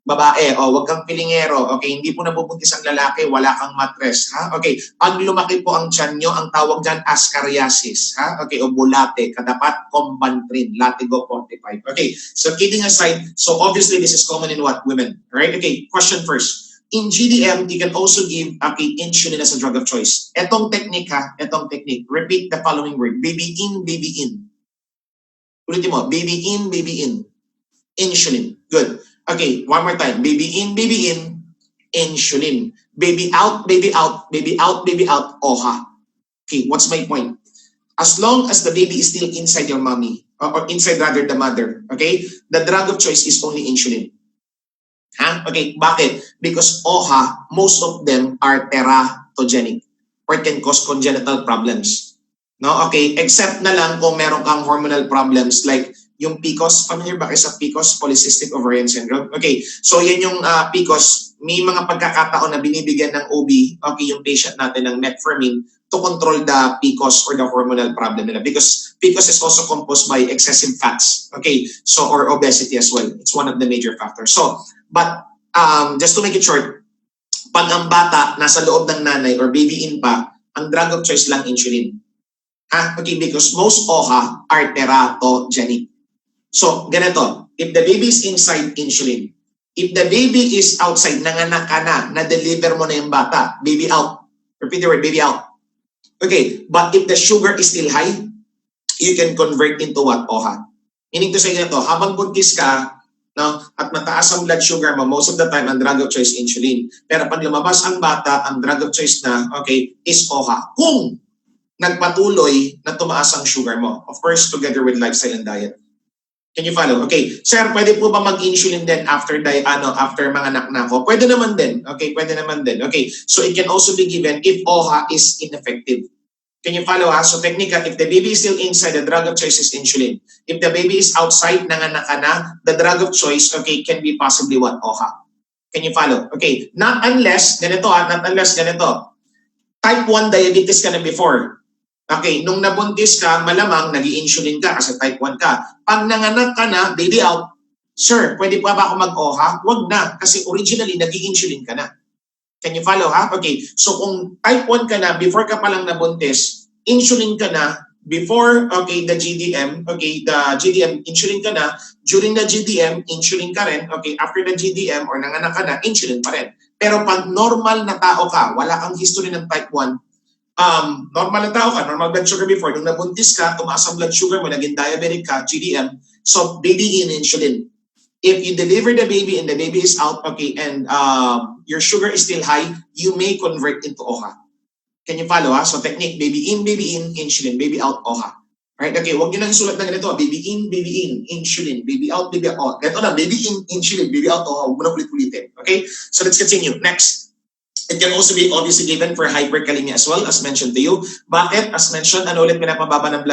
Babae, wag kang pilingero. Okay, hindi po nabubuntis ang lalaki, wala kang mattress, ha? Okay, pag lumaki po ang tiyan nyo, ang tawag dyan ascariasis, ha? Okay, o bulate, kadapat combantrin, latigo 45. Okay, so kidding aside, so obviously this is common in what? Women, right? Okay, question first. In GDM, you can also give insulin as a drug of choice. Etong technique, ha? Etong technique. Repeat the following word. Baby in, baby in. Ulitin mo, baby in, baby in. Insulin. Good. Okay, one more time. Baby in, insulin. Baby out, baby out, baby out, baby out, OHA. Okay, what's my point? As long as the baby is still inside your mommy, or inside rather the mother, okay, the drug of choice is only insulin. Okay, bakit? Because OHA, most of them are teratogenic. or it can cause congenital problems. No, okay, except na lang kung meron kang hormonal problems like yung PCOS. Familiar ba kayo sa PCOS, polycystic ovarian syndrome? Okay, so yan yung PCOS. May mga pagkakataon na binibigyan ng OB, okay, yung patient natin ng metformin to control the PCOS or the hormonal problem nila, because PCOS is also composed by excessive fats, okay, so or obesity as well. It's one of the major factors. So, but just to make it short, pag ang bata nasa loob ng nanay or baby in pa, ang drug of choice lang insulin. Okay, because most OHA are teratogenic. So, ganito, if the baby is inside, insulin. If the baby is outside, nanganak ka na, na-deliver mo na yung bata, baby out. Repeat the word, baby out. Okay, but if the sugar is still high, you can convert into what? OHA. Meaning to say ganito, habang buntis ka, no, at mataas ang blood sugar mo, most of the time, ang drug of choice, insulin. Pero pag lumabas ang bata, ang drug of choice na, okay, is OHA. Kung nagpatuloy na tumaas ang sugar mo, of course, together with lifestyle and diet. Can you follow? Okay. Sir, pwede po ba mag-insulin din after mga anak na ako? Pwede naman din. Okay, pwede naman din. Okay. So it can also be given if OHA is ineffective. Can you follow? So technical, if the baby is still inside, the drug of choice is insulin. If the baby is outside, nanganak ka na, the drug of choice, okay, can be possibly what? OHA. Can you follow? Okay. Not unless, ganito. Type 1 diabetes ka na before. Okay, nung nabuntis ka, malamang nag-i-insulin ka kasi type 1 ka. Pag nanganak ka na, baby out, sir, pwede pa ba ako mag-OHA? Wag na, kasi originally nag-i-insulin ka na. Can you follow, ha? Okay, so kung type 1 ka na, before ka palang nabuntis, insulin ka na, before, okay, the GDM, insulin ka na, during the GDM, insulin ka rin, okay, after the GDM or nanganak ka na, insulin pa rin. Pero pag normal na tao ka, wala kang history ng type 1, normal na tao ka, normal blood sugar before, nung nabuntis ka, tumaas ang blood sugar mo, naging diabetic ka, GDM, so baby in insulin. If you deliver the baby and the baby is out, okay, and your sugar is still high, you may convert into OHA. Can you follow, ha? So technique, baby in, insulin, baby out, OHA. Right? Okay, huwag nyo lang isulat na ganito, baby in, insulin, baby out, OHA. Ganito na, baby in, insulin, baby out, OHA. Huwag mo na ulit-ulitin. Okay? So let's continue. Next. It can also be obviously given for hyperkalemia as well, as mentioned to you. Bakit? As mentioned, ano ulit pinapababa ng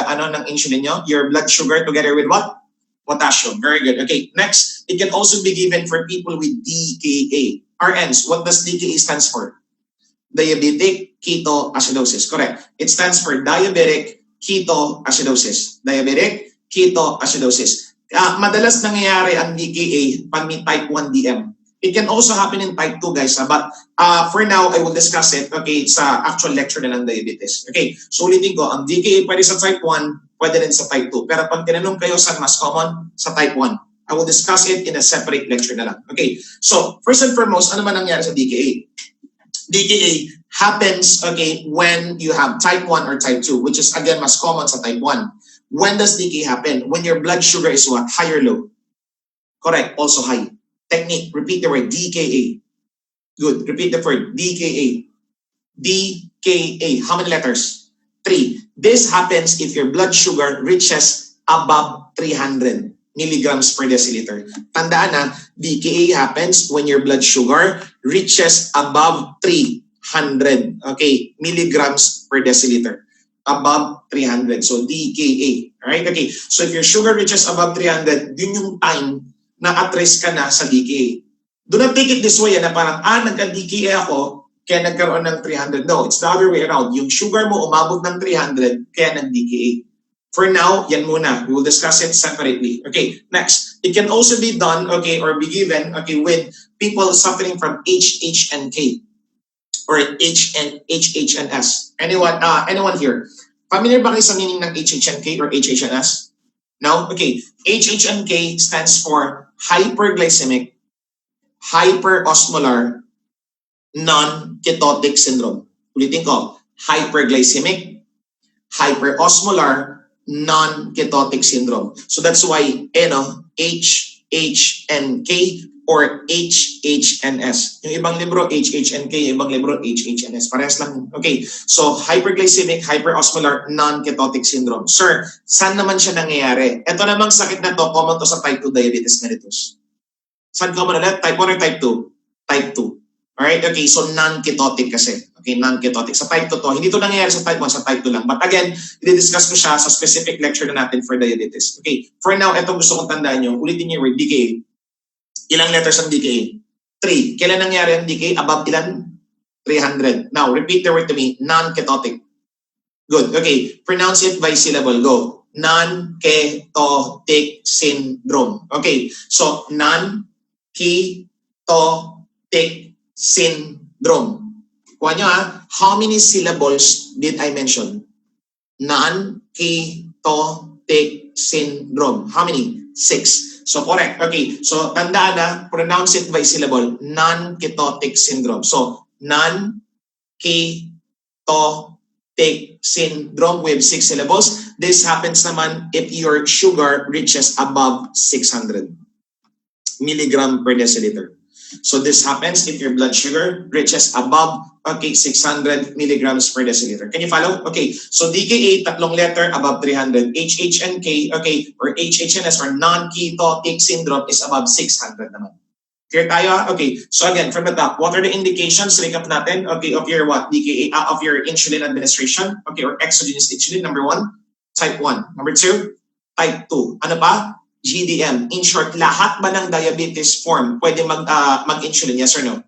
insulin nyo? Your blood sugar together with what? Potassium. Very good. Okay, next. It can also be given for people with DKA. RNs, what does DKA stands for? Diabetic ketoacidosis. Correct. It stands for diabetic ketoacidosis. Diabetic ketoacidosis. Madalas nangyayari ang DKA pag may type 1 DM. It can also happen in type 2, guys. But for now, I will discuss it, okay, sa actual lecture na ng diabetes. Okay, so ulitin ko, ang DKA pwede sa type 1, pwede rin sa type 2. Pero pag tinanong kayo saan mas common, sa type 1. I will discuss it in a separate lecture na lang. Okay, so first and foremost, ano man nangyari sa DKA? DKA happens, okay, when you have type 1 or type 2, which is again mas common sa type 1. When does DKA happen? When your blood sugar is what? High or low? Correct, also high. Technique, repeat the word, DKA. Good, repeat the word, DKA. DKA, how many letters? 3. This happens if your blood sugar reaches above 300 milligrams per deciliter. Tandaan na, DKA happens when your blood sugar reaches above 300, okay, milligrams per deciliter. Above 300, so DKA. Alright, okay. So if your sugar reaches above 300, yun yung time na at risk ka na sa DKA. Do not take it this way na parang, nagka-DKA ako, kaya nagkaroon ng 300. No, it's the other way around. Yung sugar mo umabot ng 300, kaya nag-DKA. For now, yan muna. We will discuss it separately. Okay, next. It can also be done, okay, or be given, okay, with people suffering from HHNK or HHNS. Anyone here? Familiar ba kayo sa meaning ng HHNK or HHNS? No? Okay. HHNK stands for hyperglycemic, hyperosmolar, non-ketotic syndrome. Ulitin ko, hyperglycemic, hyperosmolar, non-ketotic syndrome. So that's why, HHNK or HHNS. Yung ibang libro, HHNK, yung ibang libro, HHNS. Parehas lang. Okay, so hyperglycemic, hyperosmolar, non-ketotic syndrome. Sir, saan naman siya nangyayari? Ito namang sakit na to, common to sa type 2 diabetes mellitus. Saan common ulit? Type 1 or type 2? Type 2. Alright, okay, so non-ketotic kasi. Okay, non-ketotic. Sa type 2 to, hindi to nangyayari sa type 1, sa type 2 lang. But again, i-discuss ko siya sa specific lecture na natin for diabetes. Okay, for now, ito gusto kong tandaan nyo. Ulitin niyo yung word, DKA. Ilang letters ang DKA? 3. Kailan nangyari ang DKA? Above ilan? 300. Now, repeat the word to me, non-ketotic. Good, okay. Pronounce it by syllable. Go. Non-ketotic syndrome. Okay, so non-ketotic syndrome. Kuha nyo ha, how many syllables did I mention? Non-ketotic syndrome. How many? 6. So correct. Okay, so tandaan na, pronounce it by syllable. Non-ketotic syndrome. So non-ketotic syndrome with 6 syllables. This happens naman if your sugar reaches above 600 milligram per deciliter. So this happens if your blood sugar reaches above 600 milligrams per deciliter. Can you follow? Okay, so DKA, tatlong letter, above 300. HHNK, okay, or HHNS or non-ketotic syndrome is above 600 naman. Clear tayo? Okay, so again, from the top, what are the indications? Recap natin, okay, of your what? DKA, of your insulin administration, okay, or exogenous insulin. Number 1, type 1. Number 2, type 2. Ano pa? GDM. In short, lahat ba ng diabetes form pwede mag-insulin? Yes or no?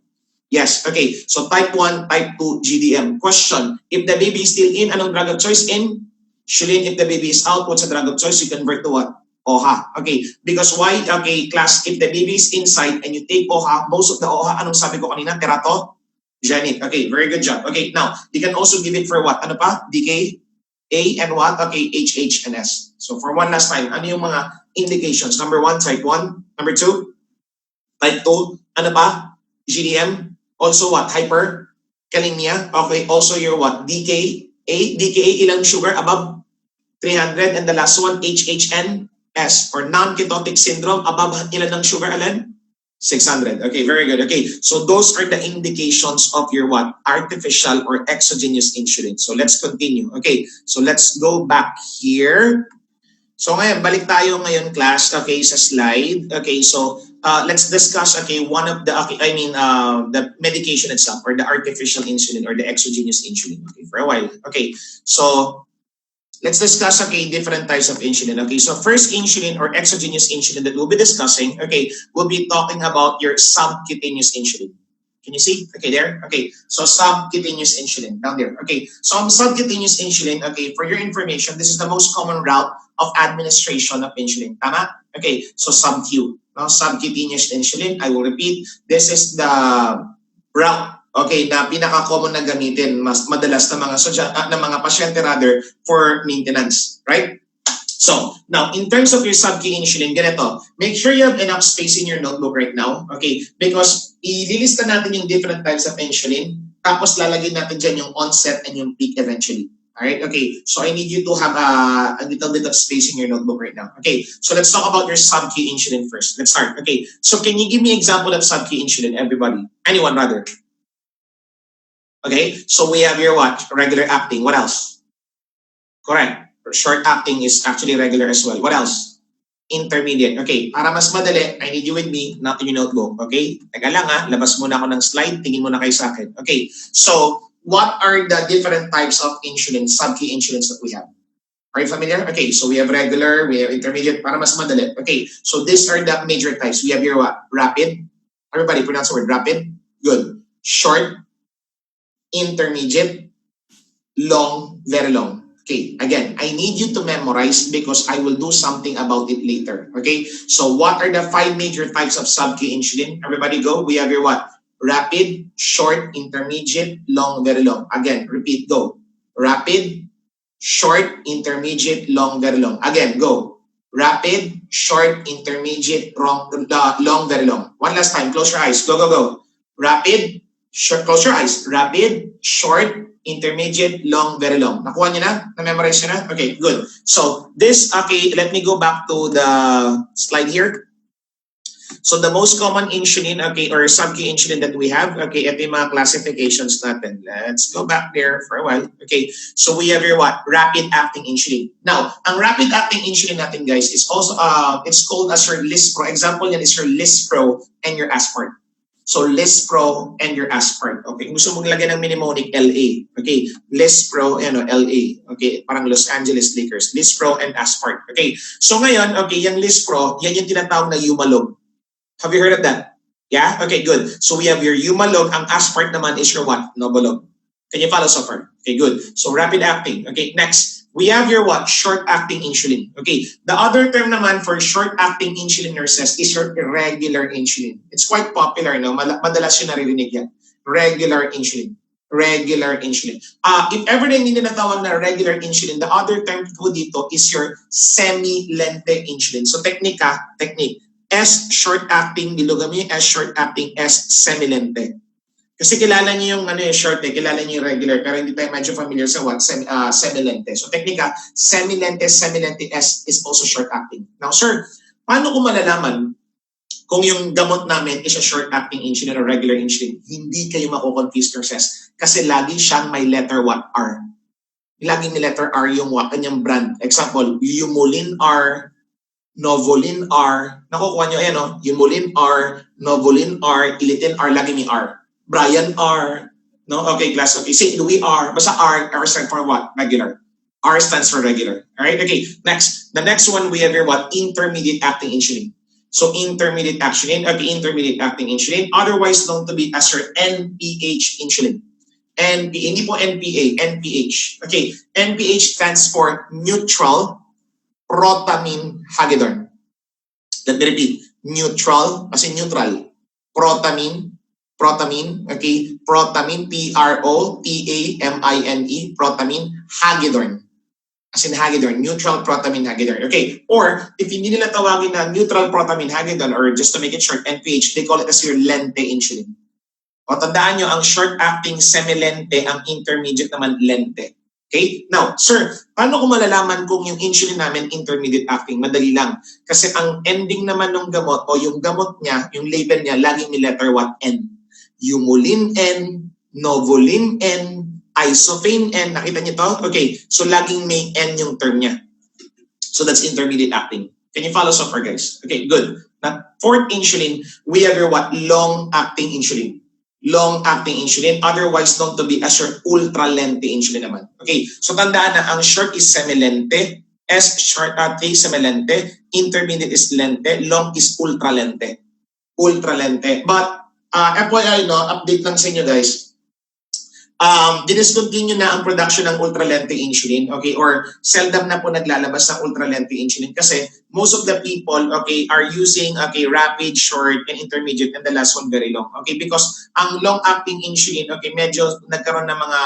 Yes. Okay. So type 1, type 2, GDM. Question. If the baby is still in, anong drug of choice? Insulin. If the baby is out, what's the drug of choice? You convert to what? OHA. Okay. Because why? Okay, class, if the baby is inside and you take OHA, most of the OHA, anong sabi ko kanina? Teratogenic. Okay. Very good job. Okay. Now, you can also give it for what? Ano pa? DKA and what? Okay, HH and S. So for one last time, ano yung mga indications? Number 1, type 1. Number 2, type 2. Ano pa? GDM. Also what? Hyperkalemia. Okay. Also your what? DKA. DKA, ilang sugar? Above 300. And the last one, HHNS or non-ketotic syndrome. Above ilan ng sugar, Alan? 600. Okay, very good. Okay, so those are the indications of your what? Artificial or exogenous insulin. So let's continue. Okay, so let's go back here. So ngayon, balik tayo ngayon class, okay, sa slide. Okay, so let's discuss, okay, one of the, the medication itself or the artificial insulin or the exogenous insulin, okay, for a while. Okay, so let's discuss, okay, different types of insulin. Okay, so first insulin or exogenous insulin that we'll be discussing, okay, we'll be talking about your subcutaneous insulin. Can you see? Okay, there. Okay, so subcutaneous insulin down there. Okay, so subcutaneous insulin, okay, for your information, this is the most common route of administration of insulin. Tama? Okay, so sub-Q. Now, subcutaneous insulin, I will repeat, this is the route, okay, na pinaka-common na gamitin, mas madalas na mga pasyente rather for maintenance, right? So, now, in terms of your sub-Q insulin, ganito, make sure you have enough space in your notebook right now, okay? Because ililista natin yung different types of insulin, tapos lalagyan natin dyan yung onset and yung peak eventually. Alright, okay, so I need you to have a little bit of space in your notebook right now. Okay, so let's talk about your sub-Q insulin first. Let's start. Okay, so can you give me an example of sub-Q insulin, everybody? Anyone rather? Okay, so we have your what? Regular acting. What else? Correct. Short acting is actually regular as well. What else? Intermediate. Okay, para mas madali, I need you with me, not in your notebook. Okay, teka lang ha, labas muna ako ng slide, tingin muna kayo sa akin. Okay, so what are the different types of insulin, sub-Q insulins that we have? Are you familiar? Okay, so we have regular, we have intermediate, para mas madali. Okay, so these are the major types. We have your what? Rapid. Everybody pronounce the word rapid. Good. Short, intermediate, long, very long. Okay, again, I need you to memorize because I will do something about it later. Okay, so what are the 5 major types of sub-Q insulin? Everybody go. We have your what? Rapid, short, intermediate, long, very long. Again, repeat, go. Rapid, short, intermediate, long, very long. Again, go. Rapid, short, intermediate, long, very long. One last time, close your eyes. Go, go, go. Rapid, short, close your eyes. Rapid, short, intermediate, long, very long. Nakuha niyo na? Na-memorize niyo na? Okay, good. So, this, okay, let me go back to the slide here. So, the most common insulin, okay, or sub-Q insulin that we have, okay, ito yung mga classifications natin. Let's go back there for a while. Okay, so we have your what? Rapid-acting insulin. Now, ang rapid-acting insulin natin, guys, is also, it's called as your Lispro. Example yan is your Lispro and your Aspart. So Lispro and your aspart. Okay, gusto mong lagyan ng mnemonic LA. Okay, Lispro and LA. Okay, parang Los Angeles Lakers. Lispro and aspart. Okay, so ngayon, okay, yung Lispro, yan yung tinatawag na Humalog. Have you heard of that? Yeah? Okay, good. So we have your Humalog. Ang aspart naman is your what? Novolog. Can you follow so far? Okay, good. So rapid acting. Okay, next. We have your what? Short-acting insulin. Okay, the other term naman for short-acting insulin nurses is your irregular insulin. It's quite popular, no? Madalas yun naririnig yan. Regular insulin. Regular insulin. If ever na hindi na natawag na regular insulin, the other term po dito is your semi-lente insulin. So technique, S short-acting, bilogamy, S short-acting, S semi-lente. Kasi kilala niyo yung short kilala niyo yung regular, pero hindi tayo medyo familiar sa what? Semi-lente. So technica, semi-lente S is also short-acting. Now sir, paano ko malalaman kung yung gamot namin is a short-acting insulin or regular insulin? Hindi kayo mako-confuse nurses kasi lagi siyang may letter what? R. Laging may letter R yung kanyang brand. Example, Humulin R, Novolin R. Nakukuha niyo, ayan Humulin R, Novolin R, Ilitin R, lagi may R. Brian R. No? Okay, class. Okay. St. Louis R. Basta R stands for what? Regular. R stands for regular. Alright? Okay. Next. The next one we have here what? Intermediate acting insulin. So intermediate acting insulin, otherwise known to be as your NPH insulin. Hindi po NPA, NPH. Okay. NPH stands for neutral protamine hagedorn. Let me repeat. Neutral, as in neutral. Protamine, okay, protamine, P-R-O-T-A-M-I-N-E, protamine hagedorn. As in hagedorn, neutral protamine hagedorn. Okay, or if hindi nila tawagin na neutral protamine hagedorn, or just to make it short, NPH, they call it as your lente insulin. O tandaan nyo, ang short-acting semi-lente, ang intermediate naman lente. Okay? Now, sir, paano ko malalaman kung yung insulin namin intermediate acting? Madali lang. Kasi ang ending naman ng gamot, o yung gamot niya, yung label niya, laging may letter what? N. Humulin N, Novolin N, Isofane N. Nakita niyo to? Okay. So, laging may N yung term niya. So, that's intermediate acting. Can you follow so far, guys? Okay, good. Now, fourth insulin, we have your what? Long-acting insulin. Long-acting insulin, otherwise known to be as your ultra-lente insulin naman. Okay. So, tandaan na ang short is semi-lente, S short-acting semi-lente, intermediate is lente, long is ultra-lente. Ultra-lente. But, FYI, update lang sa inyo guys. Diniscontinue na ang production ng ultralente insulin, okay, or seldom na po naglalabas ng ultralente insulin kasi most of the people, okay, are using, okay, rapid, short, and intermediate, and the last one very long, okay, because ang long-acting insulin, okay, medyo nagkaroon ng mga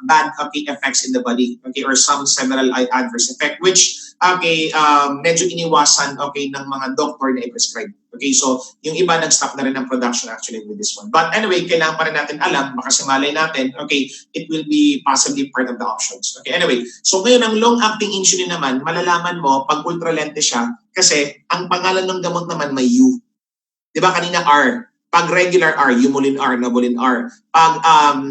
bad, okay, effects in the body, okay, or several adverse effect, which, okay, medyo iniwasan, okay, ng mga doctor na i-prescribe. Okay, so yung iba nag-stop na rin ng production actually with this one. But anyway, kailangan pa rin natin alam, baka simalay natin, okay, it will be possibly part of the options. Okay, anyway, so ngayon ang long-acting insulin naman, malalaman mo pag ultralente siya kasi ang pangalan ng gamot naman may U. Diba kanina R? Pag regular R, Humulin R, Novolin R. Pag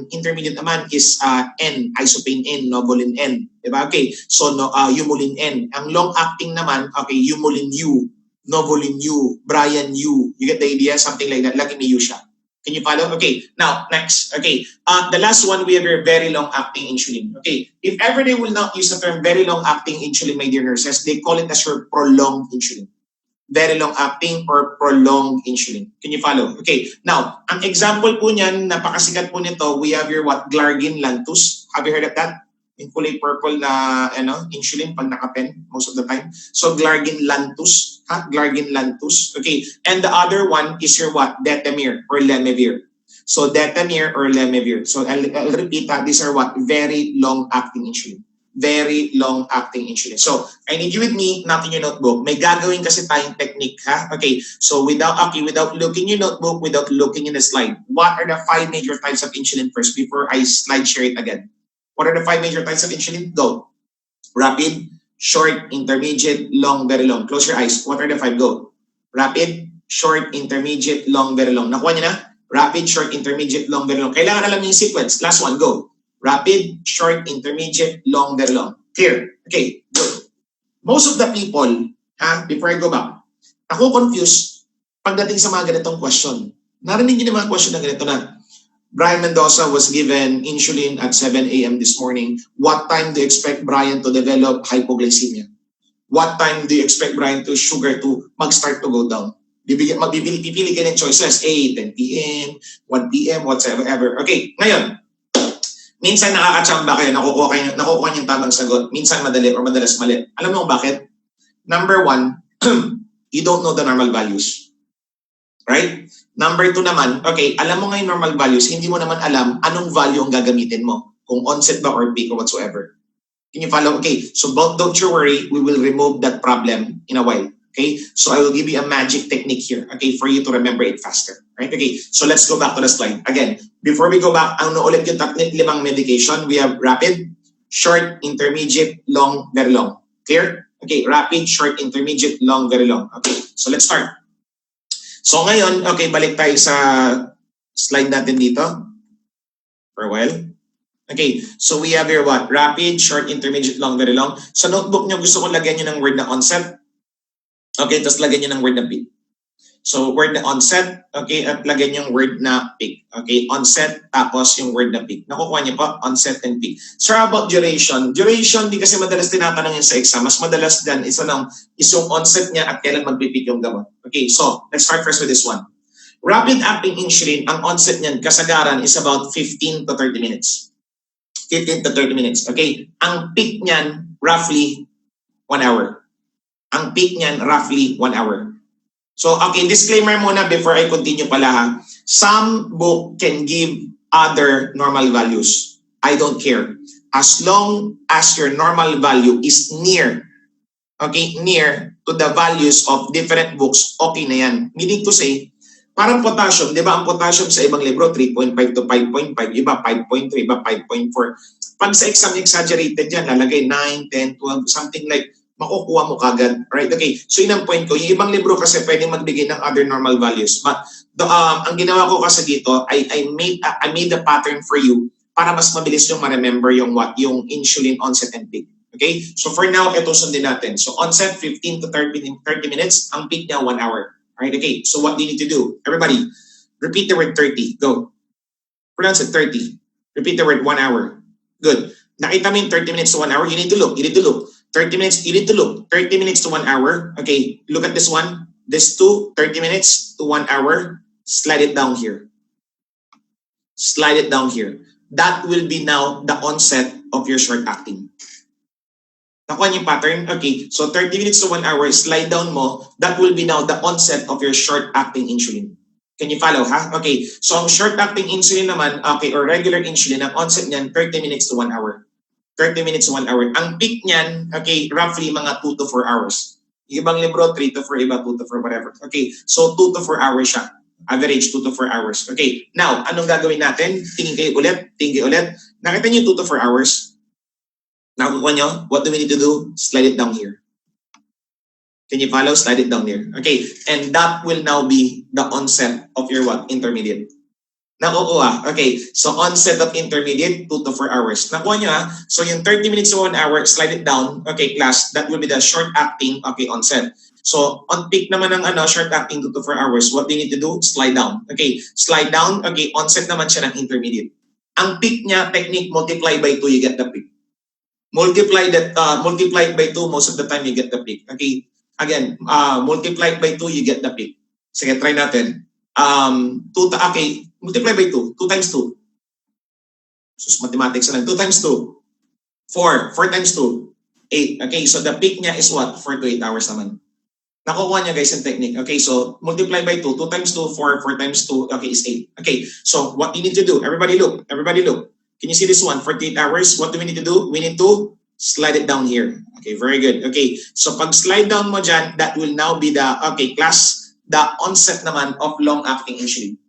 intermediate naman is N, Isofane N, Novolin N. Diba? Okay, so Humulin N. Ang long-acting naman, okay, Humulin U, Novolin U, Brian U. You get the idea? Something like that. Lagi may U siya. Can you follow? Okay. Now, next. Okay. The last one, we have your very long-acting insulin. Okay. If ever they will not use the term very long-acting insulin, my dear nurses, they call it as your prolonged insulin. Very long-acting or prolonged insulin. Can you follow? Okay. Now, ang example po niyan, napakasikat po nito, we have your what? Glargine Lantus. Have you heard of that? Yung kulay purple na insulin pag nakapen most of the time. So Glargine Lantus, Glargine Lantus. Okay, and the other one is your what? Detamir or Lemivir. So Detamir or Lemivir. So I'll repeat that. These are what? Very long-acting insulin. Very long-acting insulin. So I need you with me, not in your notebook. May gagawin kasi tayong technique, ha? Okay, so without looking in your notebook, without looking in the slide, what are the 5 major types of insulin first before I slide share it again? What are the 5 major types of insulin? Go. Rapid, short, intermediate, long, very long. Close your eyes. What are the 5? Go. Rapid, short, intermediate, long, very long. Nakuha niyo na? Rapid, short, intermediate, long, very long. Kailangan alam niyo yung sequence. Last one, go. Rapid, short, intermediate, long, very long. Clear? Okay, good. Most of the people, before I go back, ako confused pagdating sa mga ganitong question. Narinig niyo naman question na ganito na, Brian Mendoza was given insulin at 7 a.m. this morning. What time do you expect Brian to develop hypoglycemia? What time do you expect Brian to sugar to mag-start to go down? Pipili ka ng choices, 10 p.m., 1 p.m., whatsoever. Okay, ngayon, minsan nakakachamba kayo, nakukuha niyo yung tamang sagot. Minsan madali or madalas mali. Alam mo bakit? Number one, you don't know the normal values. Right? Number two naman, okay, alam mo nga yung normal values, hindi mo naman alam anong value ang gagamitin mo. Kung onset ba or peak or whatsoever. Can you follow? Okay, so don't you worry, we will remove that problem in a while. Okay, so I will give you a magic technique here, okay, for you to remember it faster. Right? Okay, so let's go back to the slide. Again, before we go back, ano ulit yung limang medication? We have rapid, short, intermediate, long, very long. Clear? Okay, rapid, short, intermediate, long, very long. Okay, so let's start. So ngayon, okay, balik tayo sa slide natin dito for a while. Okay, so we have here what? Rapid, short, intermediate, long, very long. Sa notebook nyo, gusto ko lagyan nyo ng word na onset. Okay, tapos lagyan nyo ng word na peak. So word na onset, okay, at lagyan nyo yung word na peak. Okay, onset, tapos yung word na peak. Nakukuha nyo po, onset and peak. So about duration. Duration, di kasi madalas tinatanong yun sa exam. Mas madalas dyan, is yung onset niya at kailan magpipik yung gamot. Okay, so let's start first with this one. Rapid-acting insulin, ang onset niyan, kasagaran, is about 15 to 30 minutes. 15 to 30 minutes. Okay, ang peak niyan, roughly 1 hour. Ang peak niyan, roughly 1 hour. So, okay, disclaimer muna before I continue pala ha. Some book can give other normal values. I don't care. As long as your normal value is near, okay, near to the values of different books, okay na yan. Meaning to say, parang potassium, di ba ang potassium sa ibang libro, 3.5 to 5.5, iba 5.3, iba 5.4. Pag sa exam, exaggerated yan, lalagay 9, 10, 12, something like, makukuha mo kagad. Right? Okay. So yun ang point ko. Yung ibang libro kasi pwedeng magbigay ng other normal values. But ang ginawa ko kasi dito, I made a pattern for you para mas mabilis yung ma-remember yung what? Yung insulin onset and peak. Okay? So for now, ito sundin natin. So onset, 15 to 30 minutes. Ang peak niya, 1 hour. Alright? Okay. So what do you need to do? Everybody, repeat the word 30. Go. Pronounce it 30. Repeat the word 1 hour. Good. Nakita mo yung 30 minutes to 1 hour? You need to look. You need to look. 30 minutes, you need to look. 30 minutes to 1 hour. Okay, look at this one. This 30 minutes to 1 hour. Slide it down here. Slide it down here. That will be now the onset of your short acting. Nakuha niyo yung pattern? Okay, so 30 minutes to 1 hour, slide down mo. That will be now the onset of your short acting insulin. Can you follow, ha? Okay, so ang short acting insulin naman, okay, or regular insulin, ang onset niyan, 30 minutes to 1 hour. 30 minutes to 1 hour. Ang peak niyan, okay, roughly mga 2 to 4 hours. Yung ibang libro, 3 to 4, iba 2 to 4, whatever. Okay, so 2 to 4 hours siya. Average 2 to 4 hours. Okay, now, anong gagawin natin? Tingin kayo ulit. Nakita niyo 2 to 4 hours? Nakukuha niyo? What do we need to do? Slide it down here. Can you follow? Slide it down there. Okay, and that will now be the onset of your what? Intermediate. Nakukuha. Okay, so onset of intermediate, 2 to 4 hours. Nakuha nyo ha? So yung 30 minutes to 1 hour, slide it down. Okay, class, that will be the short acting, okay, onset. So on peak naman ng short acting 2 to 4 hours, what do you need to do? Slide down. Okay, slide down. Okay, onset naman siya ng intermediate. Ang peak niya, technique, multiply by 2, you get the peak. Multiply by 2, most of the time you get the peak. Okay, again, multiply by 2, you get the peak. Sige, try natin. Okay, multiply by 2. 2 times 2. Sus, mathematics na. 2 times 2. 4. 4 times 2. 8. Okay, so the peak niya is what? 4 to 8 hours naman. Nakukuha niya guys yung technique. Okay, so multiply by 2. 2 times 2, 4. 4 times 2, okay, is 8. Okay, so what you need to do? Everybody look. Everybody look. Can you see this one? 48 hours. What do we need to do? We need to slide it down here. Okay, very good. Okay, so pag slide down mo dyan, that will now be the, okay, class, the onset naman of long-acting insulin.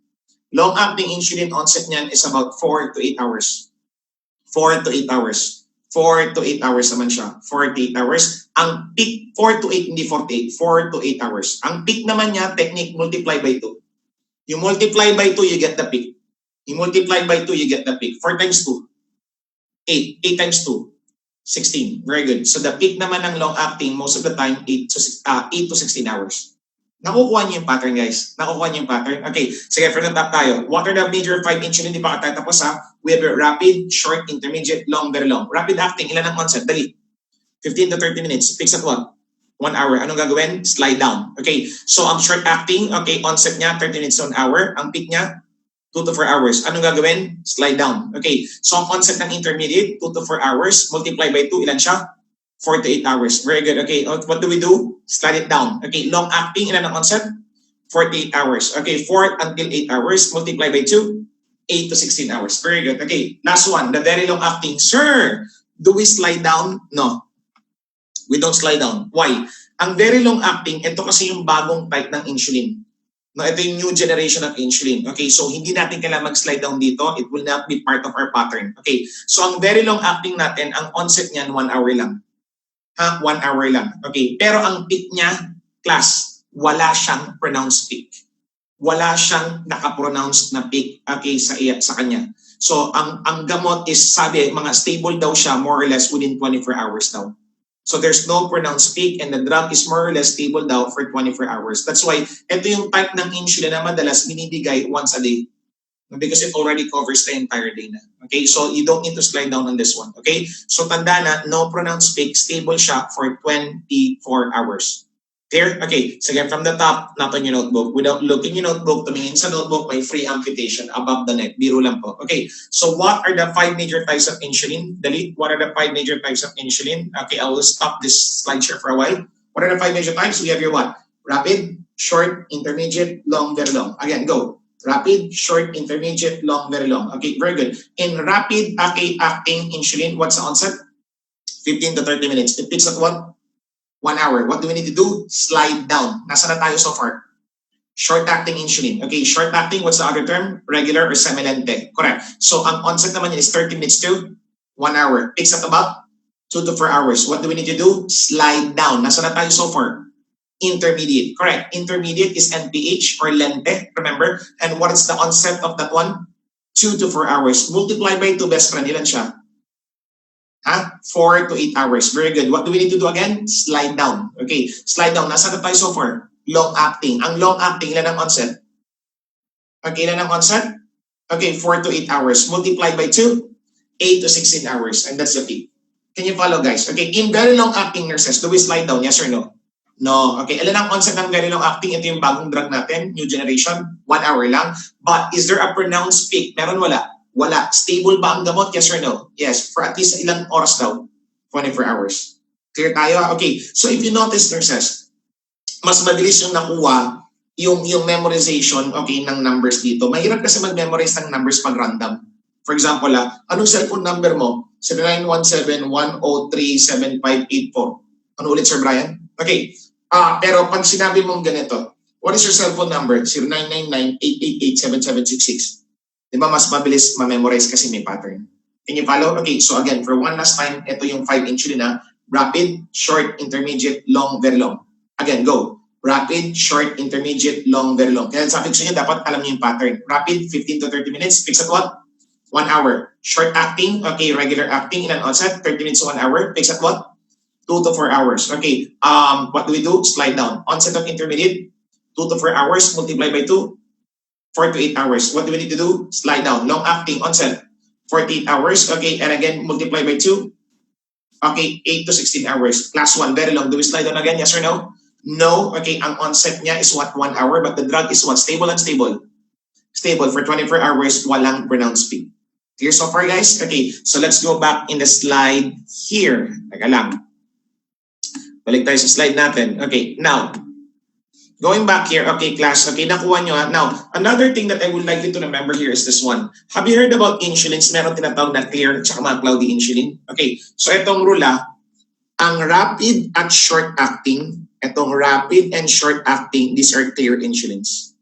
Long-acting insulin onset niyan is about 4 to 8 hours. 4 to 8 hours. 4 to 8 hours naman siya. 4 to 8 hours. Ang peak, 4 to 8, hindi 48. 4 to 8 hours. Ang peak naman niya, technique, multiply by 2. You multiply by 2, you get the peak. You multiply by 2, you get the peak. 4 times 2, 8. 8 times 2, 16. Very good. So the peak naman ng long-acting, most of the time, 8 to 16 hours. Nakukuha niyo yung pattern, guys. Nakukuha niyo yung pattern. Okay, sige, from the top tayo. What are the major 5 insulin? Di pa tayo tapos ha. We have rapid, short, intermediate, long, very long. Rapid acting, ilan ang concept? Dali. 15 to 30 minutes. Fix at what? 1 hour. Anong gagawin? Slide down. Okay, so ang short acting, okay, onset niya, 30 minutes to 1 hour. Ang peak niya, 2 to 4 hours. Anong gagawin? Slide down. Okay, so ang concept ng intermediate, 2 to 4 hours. Multiply by 2, ilan siya? 4 to 8 hours. Very good. Okay, what do we do? Slide it down. Okay, long acting, ilan ang concept? 48 hours. Okay, 4 until 8 hours. Multiply by 2, 8 to 16 hours. Very good. Okay, last one, the very long acting. Sir, do we slide down? No. We don't slide down. Why? Ang very long acting, ito kasi yung bagong type ng insulin. No, ito yung new generation of insulin. Okay, so hindi natin kailangan mag-slide down dito. It will not be part of our pattern. Okay, so ang very long acting natin, ang onset niyan, 1 hour lang. 1 hour lang. Okay, pero ang peak niya, class, wala siyang pronounced peak. Wala siyang naka-pronounced na peak, okay, sa kanya. So ang gamot is, sabi, mga stable daw siya more or less within 24 hours daw. So there's no pronounced peak and the drug is more or less stable daw for 24 hours. That's why ito yung type ng insulin na madalas binibigay once a day because it already covers the entire day na. Okay, so you don't need to slide down on this one. Okay, so tanda na, no pronounced peak, stable siya for 24 hours. Clear? Okay, so again, from the top, not on your notebook. Without looking your notebook, tumingin sa notebook, may free amputation above the neck. Biro lang po. Okay, so what are the 5 major types of insulin? Dali, what are the 5 major types of insulin? Okay, I will stop this slide share for a while. What are the 5 major types? We have your what? Rapid, short, intermediate, long, very long. Again, go. Rapid, short, intermediate, long, very long. Okay, very good. In rapid acting insulin, what's the onset? 15 to 30 minutes. It peaks at what? 1 hour. What do we need to do? Slide down. Nasa na tayo so far? Short-acting insulin. Okay, short-acting, what's the other term? Regular or semi-lente. Correct. So, ang onset naman yun is 30 minutes to 1 hour. Peaks at about 2 to 4 hours. What do we need to do? Slide down. Nasa na tayo so far? Intermediate. Correct. Intermediate is NPH or lente. Remember? And what is the onset of that one? 2 to 4 hours. Multiply by 2, best friend. Ilan siya? 4 to 8 hours. Very good. What do we need to do again? Slide down. Okay. Slide down. Nasa na tayo so far? Long acting. Ang long acting, ilan ang onset? Okay, ilan ang onset? Okay, 4 to 8 hours. Multiply by 2, 8 to 16 hours. And that's the peak. Can you follow, guys? Okay, in very long acting nurses, do we slide down? Yes or no? No. Okay, ilan ang onset ng very long acting? Ito yung bagong drug natin, new generation, 1 hour lang. But is there a pronounced peak? Meron, wala? Wala. Stable ba ang gamot? Yes or no? Yes, for at least ilang oras daw? 24 hours. Clear tayo? Okay, so if you notice, nurses, mas mabilis yung nakuha yung memorization, okay, ng numbers dito. Mahirap kasi mag-memorize ng numbers pag random. For example, anong cellphone number mo? 0917-103-7584. Ano ulit, Sir Brian? Okay. Pero pag sinabi mong ganito, what is your cellphone number? 0999-888-7766. Di ba mas mabilis ma-memorize kasi may pattern? Can you follow? Okay, so again, for one last time, ito yung 5 insulin na. Rapid, short, intermediate, long, very long. Again, go. Rapid, short, intermediate, long, very long. Kaya sabi ko sa inyo, dapat alam niyo yung pattern. Rapid, 15 to 30 minutes. Fix at what? 1 hour. Short acting, okay, regular acting, ilan onset? 30 minutes to 1 hour. Fix at what? 2 to 4 hours. Okay, what do we do? Slide down. Onset of intermediate, 2 to 4 hours, multiply by 2, 4 to 8 hours. What do we need to do? Slide down. Long acting, onset, 48 hours. Okay, and again, multiply by 2. Okay, 8 to 16 hours. Class 1, very long. Do we slide down again? Yes or no? No. Okay, ang onset niya is what? 1 hour, but the drug is what? Stable, unstable? Stable. For 24 hours, walang pronounced peak. Clear so far, guys? Okay, so let's go back in the slide here. Teka lang. Balik tayo sa slide natin. Okay, now, going back here, okay, class, okay, nakuha nyo. Now, another thing that I would like you to remember here is this one. Have you heard about insulins? Meron tinatawag na clear at saka mga cloudy insulin. Okay, so itong rule, ang rapid at short acting, itong rapid and short acting, these are clear insulins.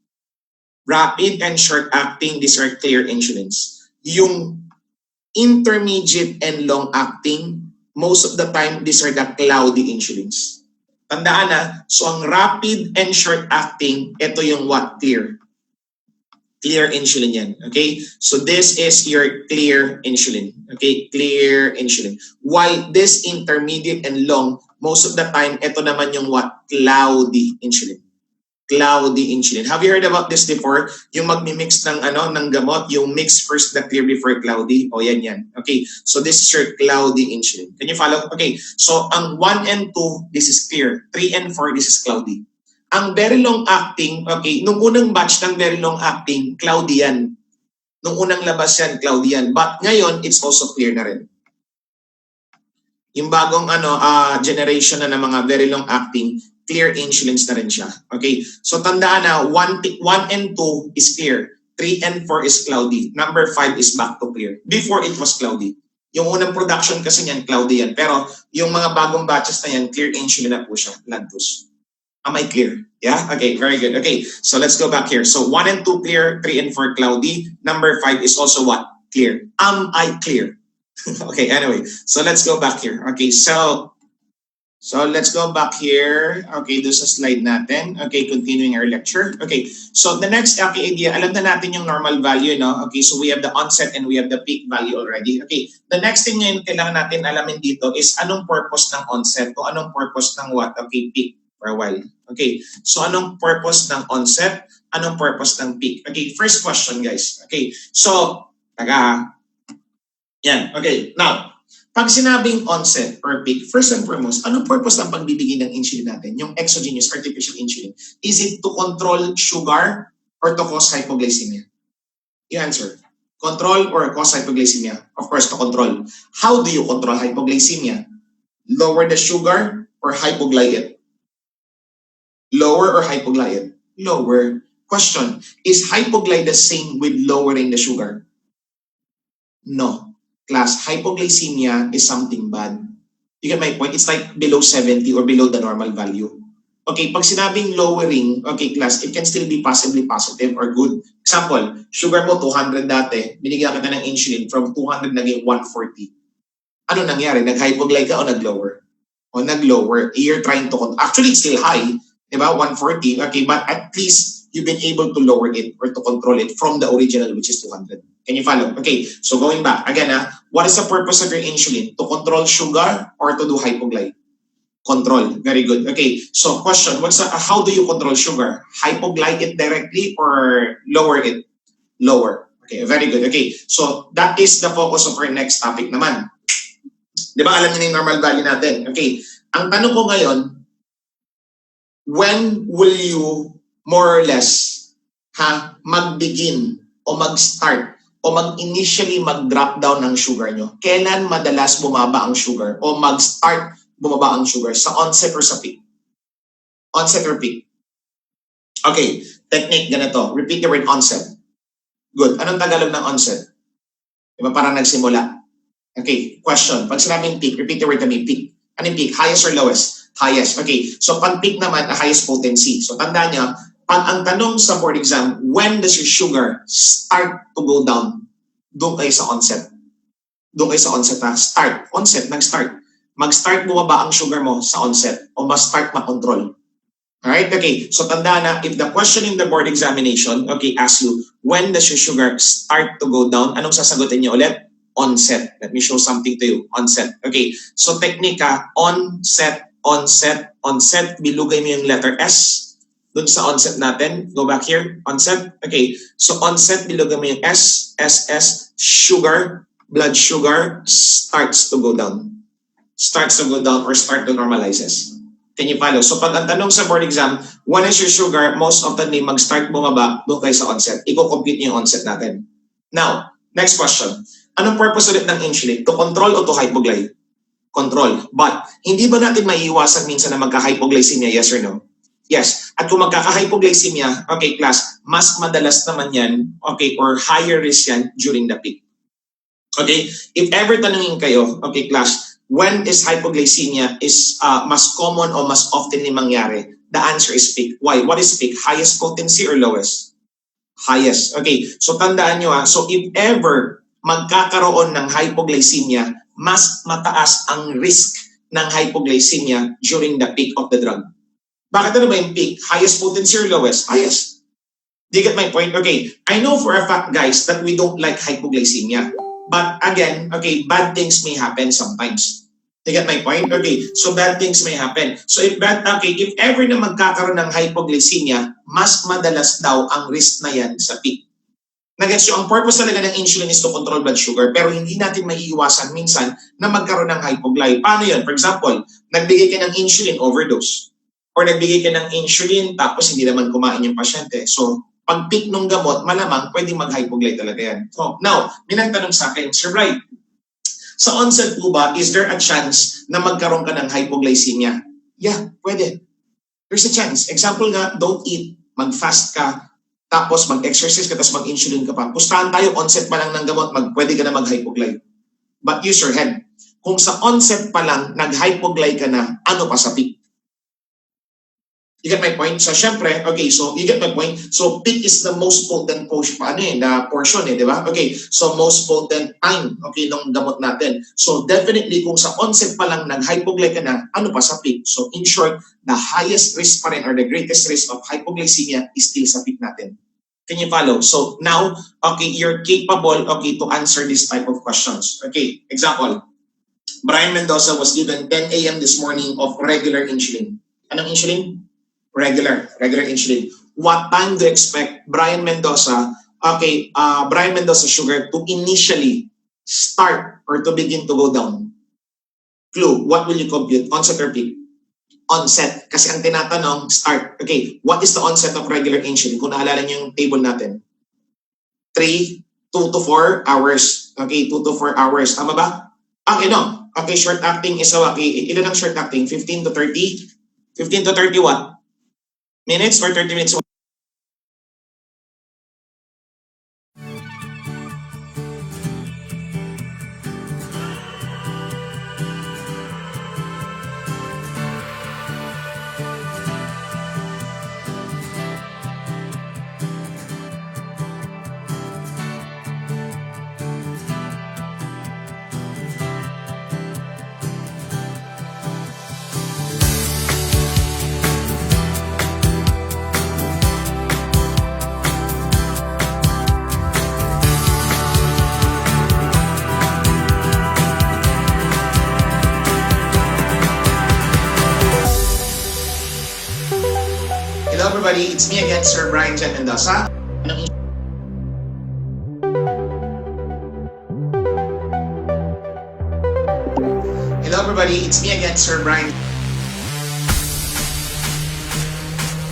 Rapid and short acting, these are clear insulins. Yung intermediate and long acting, most of the time, these are the cloudy insulins. Tandaan na, so ang rapid and short acting, ito yung what? Clear. Clear insulin yan. Okay? So this is your clear insulin. Okay? Clear insulin. While this intermediate and long, most of the time, ito naman yung what? Cloudy insulin. cloudy insulin. Have you heard about this before? Yung magmi-mix ng ng gamot, yung mix first the clear before cloudy. O yan. Okay, so this is your cloudy insulin. Can you follow? Okay, so ang 1 and 2, this is clear. 3 and 4, this is cloudy. Ang very long acting, okay, nung unang batch ng very long acting, cloudy yan. Nung unang labas yan, cloudy yan. But ngayon, it's also clear na rin. Yung bagong generation na ng mga very long acting, clear insulins na rin siya. Okay? So tandaan na 1 and 2 is clear. 3 and 4 is cloudy. Number 5 is back to clear. Before it was cloudy. Yung unang production kasi niyan, cloudy yan. Pero yung mga bagong batches na yan, clear insulin na po siya. Lantus. Am I clear? Yeah? Okay, very good. Okay, so let's go back here. So 1 and 2 clear, 3 and 4 cloudy. Number 5 is also what? Clear. Am I clear? Okay, anyway. So let's go back here. Okay, so let's go back here. Okay, do sa slide natin. Okay, continuing our lecture. Okay, so the next idea, alam na natin yung normal value, no? Okay, so we have the onset and we have the peak value already. Okay, the next thing ngayon kailangan natin alamin dito is anong purpose ng onset o anong purpose ng what? Okay, peak for a while. Okay, so anong purpose ng onset? Anong purpose ng peak? Okay, first question guys. Okay, so, yan. Okay, now, pag sinabing onset or peak, first and foremost, anong purpose ng pagbibigay ng insulin natin? Yung exogenous artificial insulin. Is it to control sugar or to cause hypoglycemia? You answer. Control or cause hypoglycemia? Of course, to control. How do you control hypoglycemia? Lower the sugar or hypoglycemia? Lower or hypoglycemia? Lower. Question, is hypoglycemia the same with lowering the sugar? No. Class, hypoglycemia is something bad. You get my point? It's like below 70 or below the normal value. Okay, pag sinabing lowering, okay class, it can still be possibly positive or good. Example, sugar mo 200 dati, binigyan kita ng insulin from 200 naging 140. Ano nangyari? Nag-hypoglycemia o nag-lower? O nag-lower. You're trying to, actually it's still high, diba? 140, okay, but at least you've been able to lower it or to control it from the original, which is 200. Can you follow? Okay, so going back, again, what is the purpose of your insulin? To control sugar or to do hypoglycemia? Control. Very good. Okay, so question, how do you control sugar? Hypoglycemia it directly or lower it? Lower. Okay, very good. Okay, so that is the focus of our next topic naman. Di ba, alam niyo na yung normal value natin? Okay, ang tanong ko ngayon, when will you more or less mag-begin o mag-start o mag-initially mag-drop down ng sugar nyo? Kailan madalas bumaba ang sugar o mag-start bumaba ang sugar? Sa onset or sa peak? Onset or peak? Okay, technique ganito. Repeat the word onset. Good. Anong Tagalog ng onset? Diba parang nagsimula? Okay, question. Pag sinabing peak, repeat the word to me, peak. Anong peak? Highest or lowest? Highest. Okay, so pag peak naman, highest potency. So tandaan nyo, pag ang tanong sa board exam, when does your sugar start to go down? Doon kayo sa onset. Doon kayo sa onset ha. Start. Onset, nag-start. Mag-start bumaba ang sugar mo sa onset o mag-start ma-control. Alright? Okay. So tandaan na, if the question in the board examination, okay, asks you, when does your sugar start to go down? Anong sasagutin niyo ulit? Onset. Let me show something to you. Onset. Okay. So technique ha, onset, onset, onset. Bilugay mo yung letter S. Doon sa onset natin, go back here, onset. Okay, so onset, bilugay mo yung S, SS, sugar, blood sugar, starts to go down. Starts to go down or start to normalizes. Can you follow? So pag ang tanong sa board exam, when is your sugar, most of the time mag-start bumaba, doon kayo sa onset. Iko-compute niyo yung onset natin. Now, next question. Anong purpose ulit ng insulin? To control o to hypoglycemia? Control. But, hindi ba natin maiiwasan minsan na magka-hypoglycemia, yes or no? Yes. At kung magkaka-hypoglycemia, okay class, mas madalas naman yan, okay, or higher risk yan during the peak. Okay? If ever tanungin kayo, okay class, when is hypoglycemia is mas common o mas often ni mangyari? The answer is peak. Why? What is peak? Highest potency or lowest? Highest. Okay. So tandaan nyo so if ever magkakaroon ng hypoglycemia, mas mataas ang risk ng hypoglycemia during the peak of the drug. Bakit ano ba yung peak? Highest potency or lowest? Highest. Do you get my point? Okay, I know for a fact, guys, that we don't like hypoglycemia. But again, okay, bad things may happen sometimes. You get my point? Okay, so bad things may happen. So if ever na magkakaroon ng hypoglycemia, mas madalas daw ang risk na yan sa peak. Nagets yung ang purpose talaga ng insulin is to control blood sugar, pero hindi natin maiiwasan minsan na magkaroon ng hypogly. Paano yun? For example, nagbigay ka ng insulin overdose, or nagbigay ka ng insulin tapos hindi naman kumain yung pasyente. So pag peak ng gamot, malamang pwedeng mag-hypogly talaga yan. So now, may nagtanong sa akin, Sir Brian, sa onset po ba, is there a chance na magkaroon ka ng hypoglycemia? Yeah, pwede. There's a chance. Example nga, don't eat, mag-fast ka, tapos mag-exercise ka, tapos mag-insulin ka pa. Pustahan tayo, onset pa lang ng gamot, pwede ka na mag-hypogly. But use your head. Kung sa onset pa lang, nag-hypogly ka na, ano pa sa peak? You get my point? So, syempre, okay, so you get my point? So, peak is the most potent portion, di ba? Okay, so most potent time, okay, nung gamot natin. So, definitely, kung sa onset pa lang nag-hypogly ka na, ano pa sa peak? So, in short, the highest risk pa rin or the greatest risk of hypoglycemia is still sa peak natin. Can you follow? So, now, okay, you're capable, okay, to answer this type of questions. Okay, example, Brian Mendoza was given 10 a.m. this morning of regular insulin. Anong insulin? Regular insulin. What time do you expect Brian Mendoza sugar to initially start or to begin to go down? Clue, what will you compute? Onset or peak? Onset. Kasi ang tinatanong, start. Okay, what is the onset of regular insulin? Kung naalala niyo yung table natin. 2 to 4 hours. Okay, 2 to 4 hours. Tama ba? Okay, no. Okay, short acting is ilan ang short acting? 15 to 30? 15 to 30 what? Minutes or 30 minutes? Hello everybody, it's me again, Sir Brian Jan Mendoza. Hello everybody, it's me again, Sir Brian.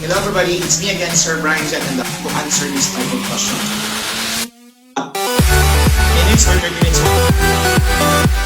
Hello everybody, it's me again, Sir Brian Jan Mendoza, to answer this type of question. Minutes or 30 minutes?